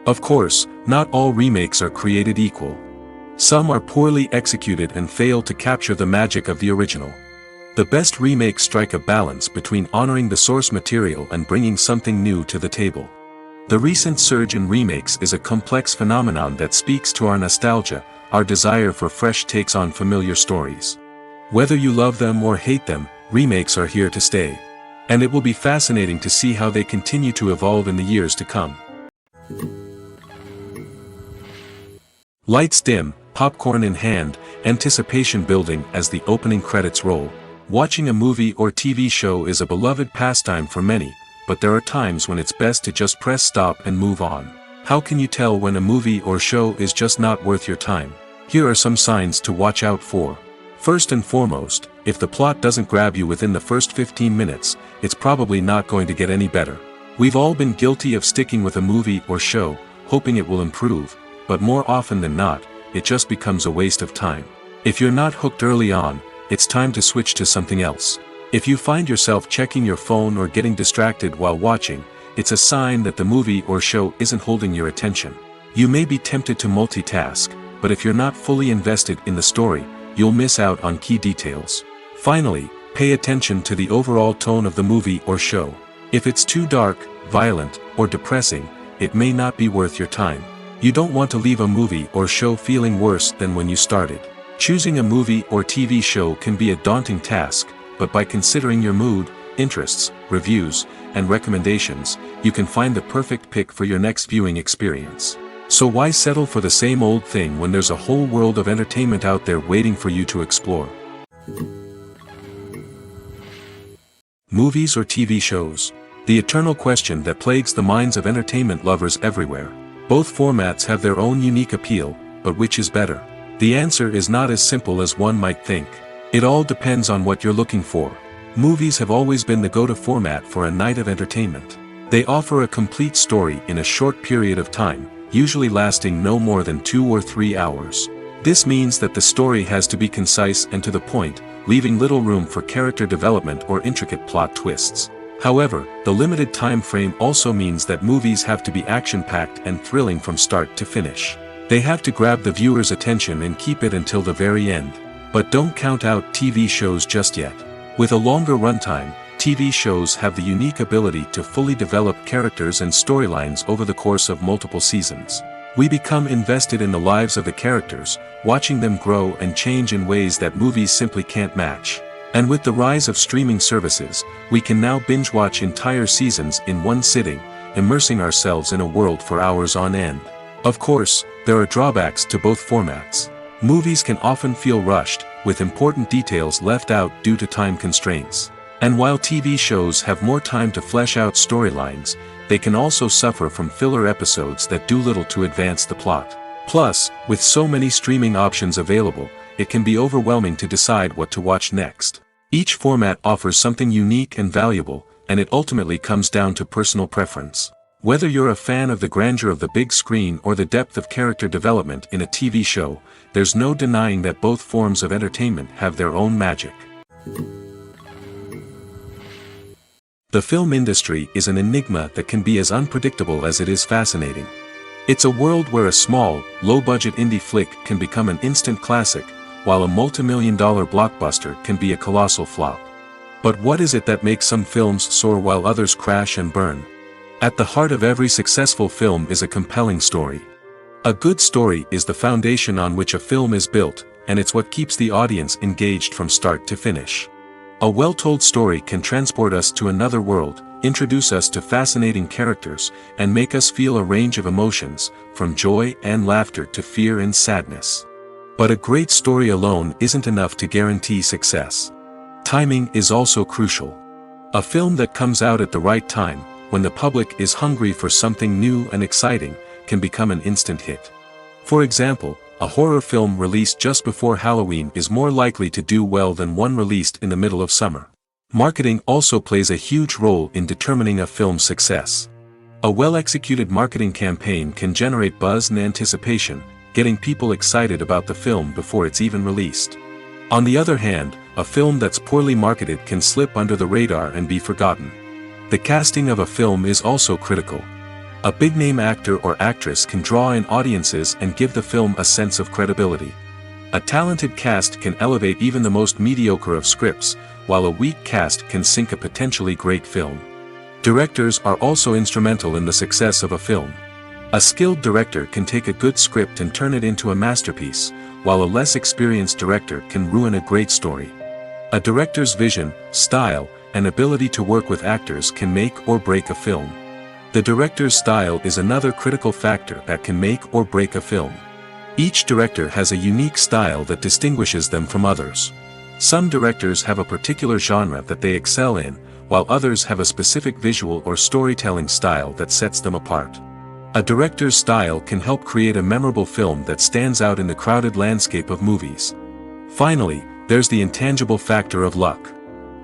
Of course, not all remakes are created equal. Some are poorly executed and fail to capture the magic of the original. The best remakes strike a balance between honoring the source material and bringing something new to the table. The recent surge in remakes is a complex phenomenon that speaks to our nostalgia, our desire for fresh takes on familiar stories. Whether you love them or hate them, remakes are here to stay. And it will be fascinating to see how they continue to evolve in the years to come. Lights dim, popcorn in hand, anticipation building as the opening credits roll. Watching a movie or TV show is a beloved pastime for many, but there are times when it's best to just press stop and move on. How can you tell when a movie or show is just not worth your time? Here are some signs to watch out for. First and foremost, if the plot doesn't grab you within the first 15 minutes, it's probably not going to get any better. We've all been guilty of sticking with a movie or show, hoping it will improve, but more often than not, it just becomes a waste of time. If you're not hooked early on, it's time to switch to something else. If you find yourself checking your phone or getting distracted while watching, it's a sign that the movie or show isn't holding your attention. You may be tempted to multitask, but if you're not fully invested in the story, you'll miss out on key details. Finally, pay attention to the overall tone of the movie or show. If it's too dark, violent, or depressing, it may not be worth your time. You don't want to leave a movie or show feeling worse than when you started. Choosing a movie or TV show can be a daunting task, but by considering your mood, interests, reviews, and recommendations, you can find the perfect pick for your next viewing experience. So why settle for the same old thing when there's a whole world of entertainment out there waiting for you to explore? Movies or TV shows? The eternal question that plagues the minds of entertainment lovers everywhere. Both formats have their own unique appeal, but which is better? The answer is not as simple as one might think. It all depends on what you're looking for. Movies have always been the go-to format for a night of entertainment. They offer a complete story in a short period of time, usually lasting no more than 2 or 3 hours. This means that the story has to be concise and to the point, leaving little room for character development or intricate plot twists. However, the limited time frame also means that movies have to be action-packed and thrilling from start to finish. They have to grab the viewer's attention and keep it until the very end. But don't count out TV shows just yet. With a longer runtime, TV shows have the unique ability to fully develop characters and storylines over the course of multiple seasons. We become invested in the lives of the characters, watching them grow and change in ways that movies simply can't match. And with the rise of streaming services, we can now binge-watch entire seasons in one sitting, immersing ourselves in a world for hours on end. Of course, there are drawbacks to both formats. Movies can often feel rushed, with important details left out due to time constraints. And while TV shows have more time to flesh out storylines, they can also suffer from filler episodes that do little to advance the plot. Plus, with so many streaming options available, it can be overwhelming to decide what to watch next. Each format offers something unique and valuable, and it ultimately comes down to personal preference. Whether you're a fan of the grandeur of the big screen or the depth of character development in a TV show, there's no denying that both forms of entertainment have their own magic. The film industry is an enigma that can be as unpredictable as it is fascinating. It's a world where a small, low-budget indie flick can become an instant classic, while a multi-million-dollar blockbuster can be a colossal flop. But what is it that makes some films soar while others crash and burn? At the heart of every successful film is a compelling story. A good story is the foundation on which a film is built, and it's what keeps the audience engaged from start to finish. A well-told story can transport us to another world, introduce us to fascinating characters, and make us feel a range of emotions, from joy and laughter to fear and sadness. But a great story alone isn't enough to guarantee success. Timing is also crucial. A film that comes out at the right time, when the public is hungry for something new and exciting, can become an instant hit. For example, a horror film released just before Halloween is more likely to do well than one released in the middle of summer. Marketing also plays a huge role in determining a film's success. A well-executed marketing campaign can generate buzz and anticipation, getting people excited about the film before it's even released. On the other hand, a film that's poorly marketed can slip under the radar and be forgotten. The casting of a film is also critical. A big-name actor or actress can draw in audiences and give the film a sense of credibility. A talented cast can elevate even the most mediocre of scripts, while a weak cast can sink a potentially great film. Directors are also instrumental in the success of a film. A skilled director can take a good script and turn it into a masterpiece, while a less experienced director can ruin a great story. A director's vision, style, and ability to work with actors can make or break a film. The director's style is another critical factor that can make or break a film. Each director has a unique style that distinguishes them from others. Some directors have a particular genre that they excel in, while others have a specific visual or storytelling style that sets them apart. A director's style can help create a memorable film that stands out in the crowded landscape of movies. Finally, there's the intangible factor of luck.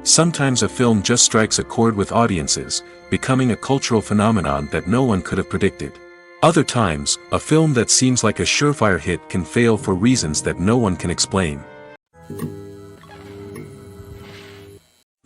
Sometimes a film just strikes a chord with audiences, becoming a cultural phenomenon that no one could have predicted. Other times, a film that seems like a surefire hit can fail for reasons that no one can explain.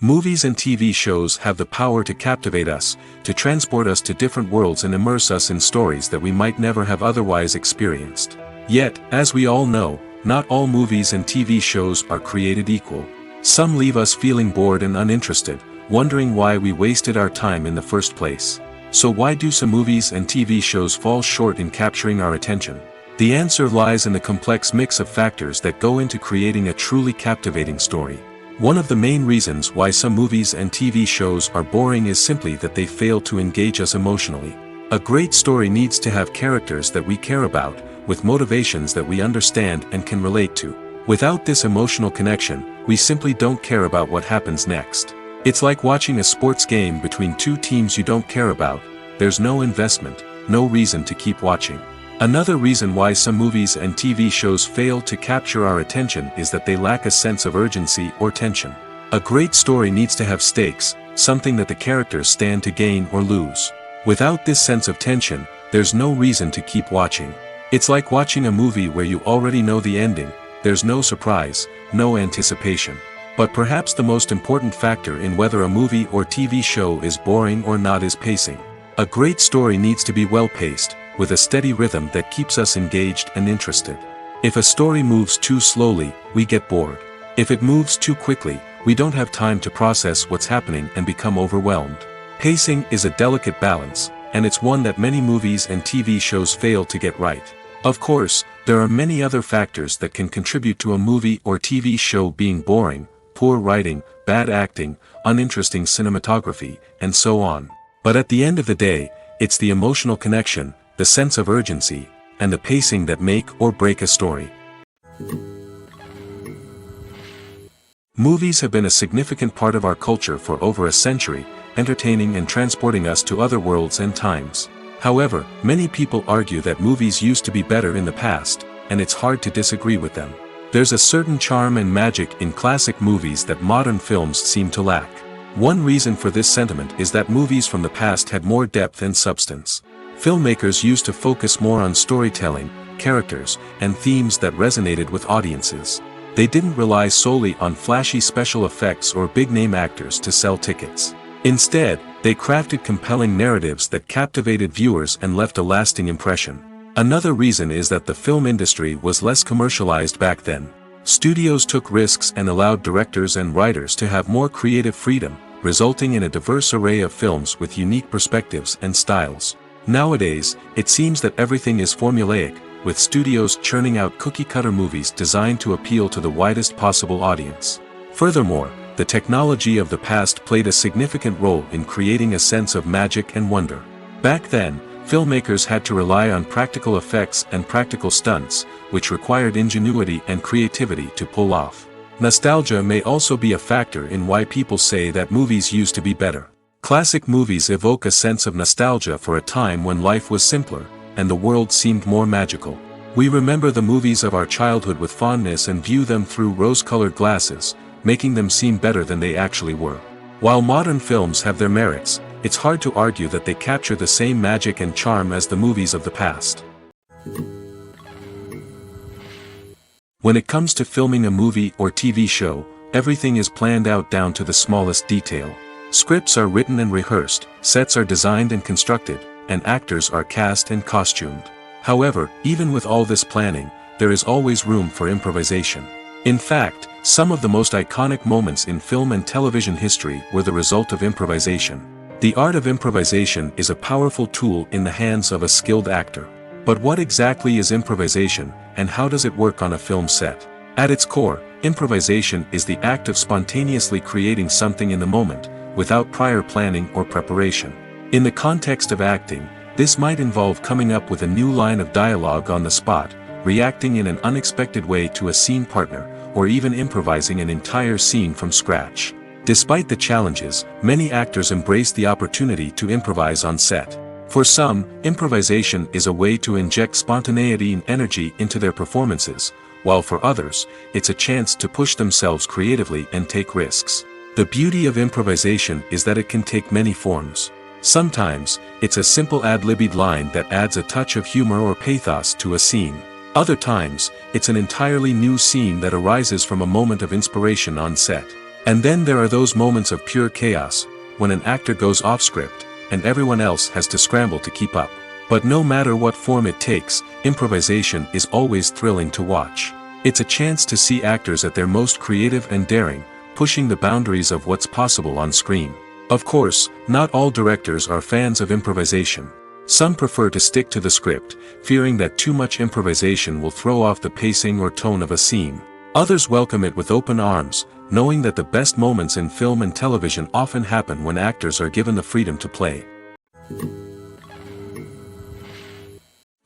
Movies and TV shows have the power to captivate us, to transport us to different worlds and immerse us in stories that we might never have otherwise experienced. Yet, as we all know, not all movies and TV shows are created equal. Some leave us feeling bored and uninterested, wondering why we wasted our time in the first place. So why do some movies and TV shows fall short in capturing our attention? The answer lies in the complex mix of factors that go into creating a truly captivating story. One of the main reasons why some movies and TV shows are boring is simply that they fail to engage us emotionally. A great story needs to have characters that we care about, with motivations that we understand and can relate to. Without this emotional connection, we simply don't care about what happens next. It's like watching a sports game between two teams you don't care about. There's no investment, no reason to keep watching. Another reason why some movies and TV shows fail to capture our attention is that they lack a sense of urgency or tension. A great story needs to have stakes, something that the characters stand to gain or lose. Without this sense of tension, there's no reason to keep watching. It's like watching a movie where you already know the ending. There's no surprise, no anticipation. But perhaps the most important factor in whether a movie or TV show is boring or not is pacing. A great story needs to be well-paced, with a steady rhythm that keeps us engaged and interested. If a story moves too slowly, we get bored. If it moves too quickly, we don't have time to process what's happening and become overwhelmed. Pacing is a delicate balance, and it's one that many movies and TV shows fail to get right. Of course, there are many other factors that can contribute to a movie or TV show being boring: poor writing, bad acting, uninteresting cinematography, and so on. But at the end of the day, it's the emotional connection, the sense of urgency, and the pacing that make or break a story. Movies have been a significant part of our culture for over a century, entertaining and transporting us to other worlds and times. However, many people argue that movies used to be better in the past, and it's hard to disagree with them. There's a certain charm and magic in classic movies that modern films seem to lack. One reason for this sentiment is that movies from the past had more depth and substance. Filmmakers used to focus more on storytelling, characters, and themes that resonated with audiences. They didn't rely solely on flashy special effects or big-name actors to sell tickets. Instead, they crafted compelling narratives that captivated viewers and left a lasting impression. Another reason is that the film industry was less commercialized back then. Studios took risks and allowed directors and writers to have more creative freedom, resulting in a diverse array of films with unique perspectives and styles. Nowadays, it seems that everything is formulaic, with studios churning out cookie-cutter movies designed to appeal to the widest possible audience. Furthermore, the technology of the past played a significant role in creating a sense of magic and wonder. Back then, filmmakers had to rely on practical effects and practical stunts, which required ingenuity and creativity to pull off. Nostalgia may also be a factor in why people say that movies used to be better. Classic movies evoke a sense of nostalgia for a time when life was simpler, and the world seemed more magical. We remember the movies of our childhood with fondness and view them through rose-colored glasses, making them seem better than they actually were. While modern films have their merits, it's hard to argue that they capture the same magic and charm as the movies of the past. When it comes to filming a movie or TV show, everything is planned out down to the smallest detail. Scripts are written and rehearsed, sets are designed and constructed, and actors are cast and costumed. However, even with all this planning, there is always room for improvisation. In fact, some of the most iconic moments in film and television history were the result of improvisation. The art of improvisation is a powerful tool in the hands of a skilled actor. But what exactly is improvisation, and how does it work on a film set? At its core, improvisation is the act of spontaneously creating something in the moment, without prior planning or preparation. In the context of acting, this might involve coming up with a new line of dialogue on the spot, reacting in an unexpected way to a scene partner, or even improvising an entire scene from scratch. Despite the challenges, many actors embrace the opportunity to improvise on set. For some, improvisation is a way to inject spontaneity and energy into their performances, while for others, it's a chance to push themselves creatively and take risks. The beauty of improvisation is that it can take many forms. Sometimes, it's a simple ad-libbed line that adds a touch of humor or pathos to a scene. Other times, it's an entirely new scene that arises from a moment of inspiration on set. And then there are those moments of pure chaos, when an actor goes off script, and everyone else has to scramble to keep up. But no matter what form it takes, improvisation is always thrilling to watch. It's a chance to see actors at their most creative and daring, pushing the boundaries of what's possible on screen. Of course, not all directors are fans of improvisation. Some prefer to stick to the script, fearing that too much improvisation will throw off the pacing or tone of a scene. Others welcome it with open arms, knowing that the best moments in film and television often happen when actors are given the freedom to play.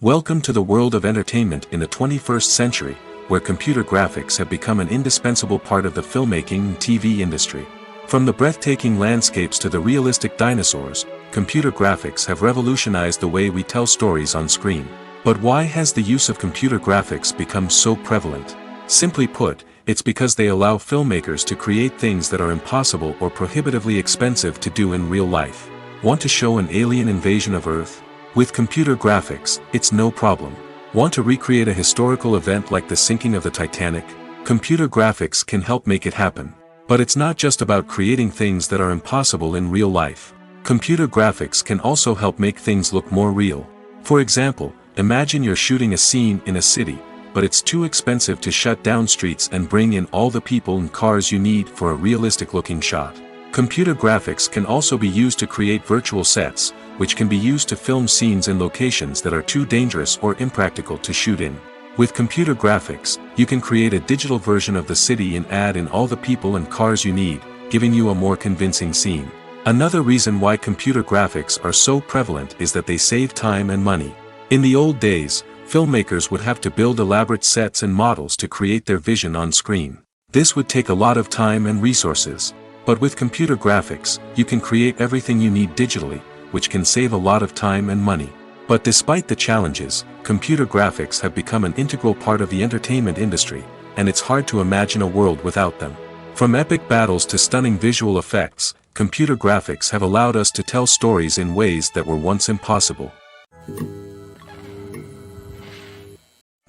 Welcome to the world of entertainment in the 21st century, where computer graphics have become an indispensable part of the filmmaking and TV industry. From the breathtaking landscapes to the realistic dinosaurs, computer graphics have revolutionized the way we tell stories on screen. But why has the use of computer graphics become so prevalent? Simply put, it's because they allow filmmakers to create things that are impossible or prohibitively expensive to do in real life. Want to show an alien invasion of Earth? With computer graphics, it's no problem. Want to recreate a historical event like the sinking of the Titanic? Computer graphics can help make it happen. But it's not just about creating things that are impossible in real life. Computer graphics can also help make things look more real. For example, imagine you're shooting a scene in a city, but it's too expensive to shut down streets and bring in all the people and cars you need for a realistic-looking shot. Computer graphics can also be used to create virtual sets, which can be used to film scenes in locations that are too dangerous or impractical to shoot in. With computer graphics, you can create a digital version of the city and add in all the people and cars you need, giving you a more convincing scene. Another reason why computer graphics are so prevalent is that they save time and money. In the old days, filmmakers would have to build elaborate sets and models to create their vision on screen. This would take a lot of time and resources. But with computer graphics, you can create everything you need digitally, which can save a lot of time and money. But despite the challenges, computer graphics have become an integral part of the entertainment industry, and it's hard to imagine a world without them. From epic battles to stunning visual effects, computer graphics have allowed us to tell stories in ways that were once impossible.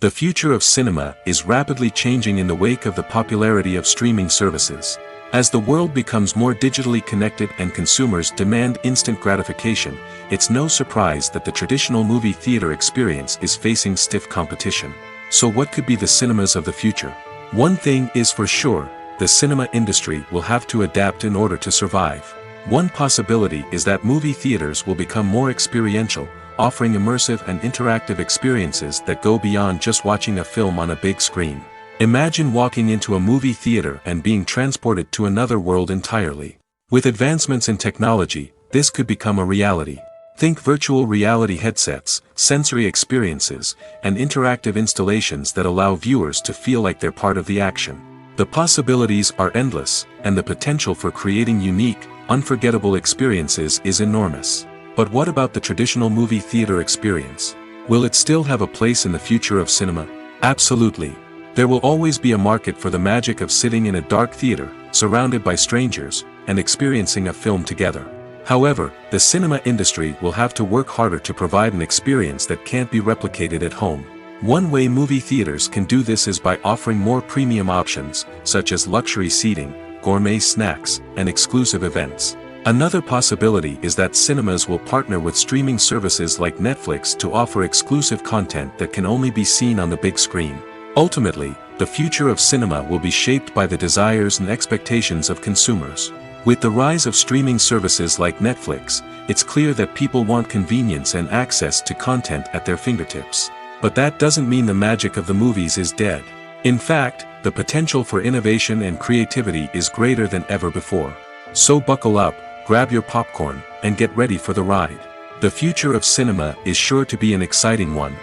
The future of cinema is rapidly changing in the wake of the popularity of streaming services. As the world becomes more digitally connected and consumers demand instant gratification, it's no surprise that the traditional movie theater experience is facing stiff competition. So what could be the cinemas of the future? One thing is for sure, the cinema industry will have to adapt in order to survive. One possibility is that movie theaters will become more experiential, offering immersive and interactive experiences that go beyond just watching a film on a big screen. Imagine walking into a movie theater and being transported to another world entirely. With advancements in technology, this could become a reality. Think virtual reality headsets, sensory experiences, and interactive installations that allow viewers to feel like they're part of the action. The possibilities are endless, and the potential for creating unique, unforgettable experiences is enormous. But what about the traditional movie theater experience? Will it still have a place in the future of cinema? Absolutely. There will always be a market for the magic of sitting in a dark theater, surrounded by strangers, and experiencing a film together. However, the cinema industry will have to work harder to provide an experience that can't be replicated at home. One way movie theaters can do this is by offering more premium options, such as luxury seating, gourmet snacks, and exclusive events. Another possibility is that cinemas will partner with streaming services like Netflix to offer exclusive content that can only be seen on the big screen. Ultimately, the future of cinema will be shaped by the desires and expectations of consumers. With the rise of streaming services like Netflix, it's clear that people want convenience and access to content at their fingertips. But that doesn't mean the magic of the movies is dead. In fact, the potential for innovation and creativity is greater than ever before. So buckle up, grab your popcorn, and get ready for the ride. The future of cinema is sure to be an exciting one.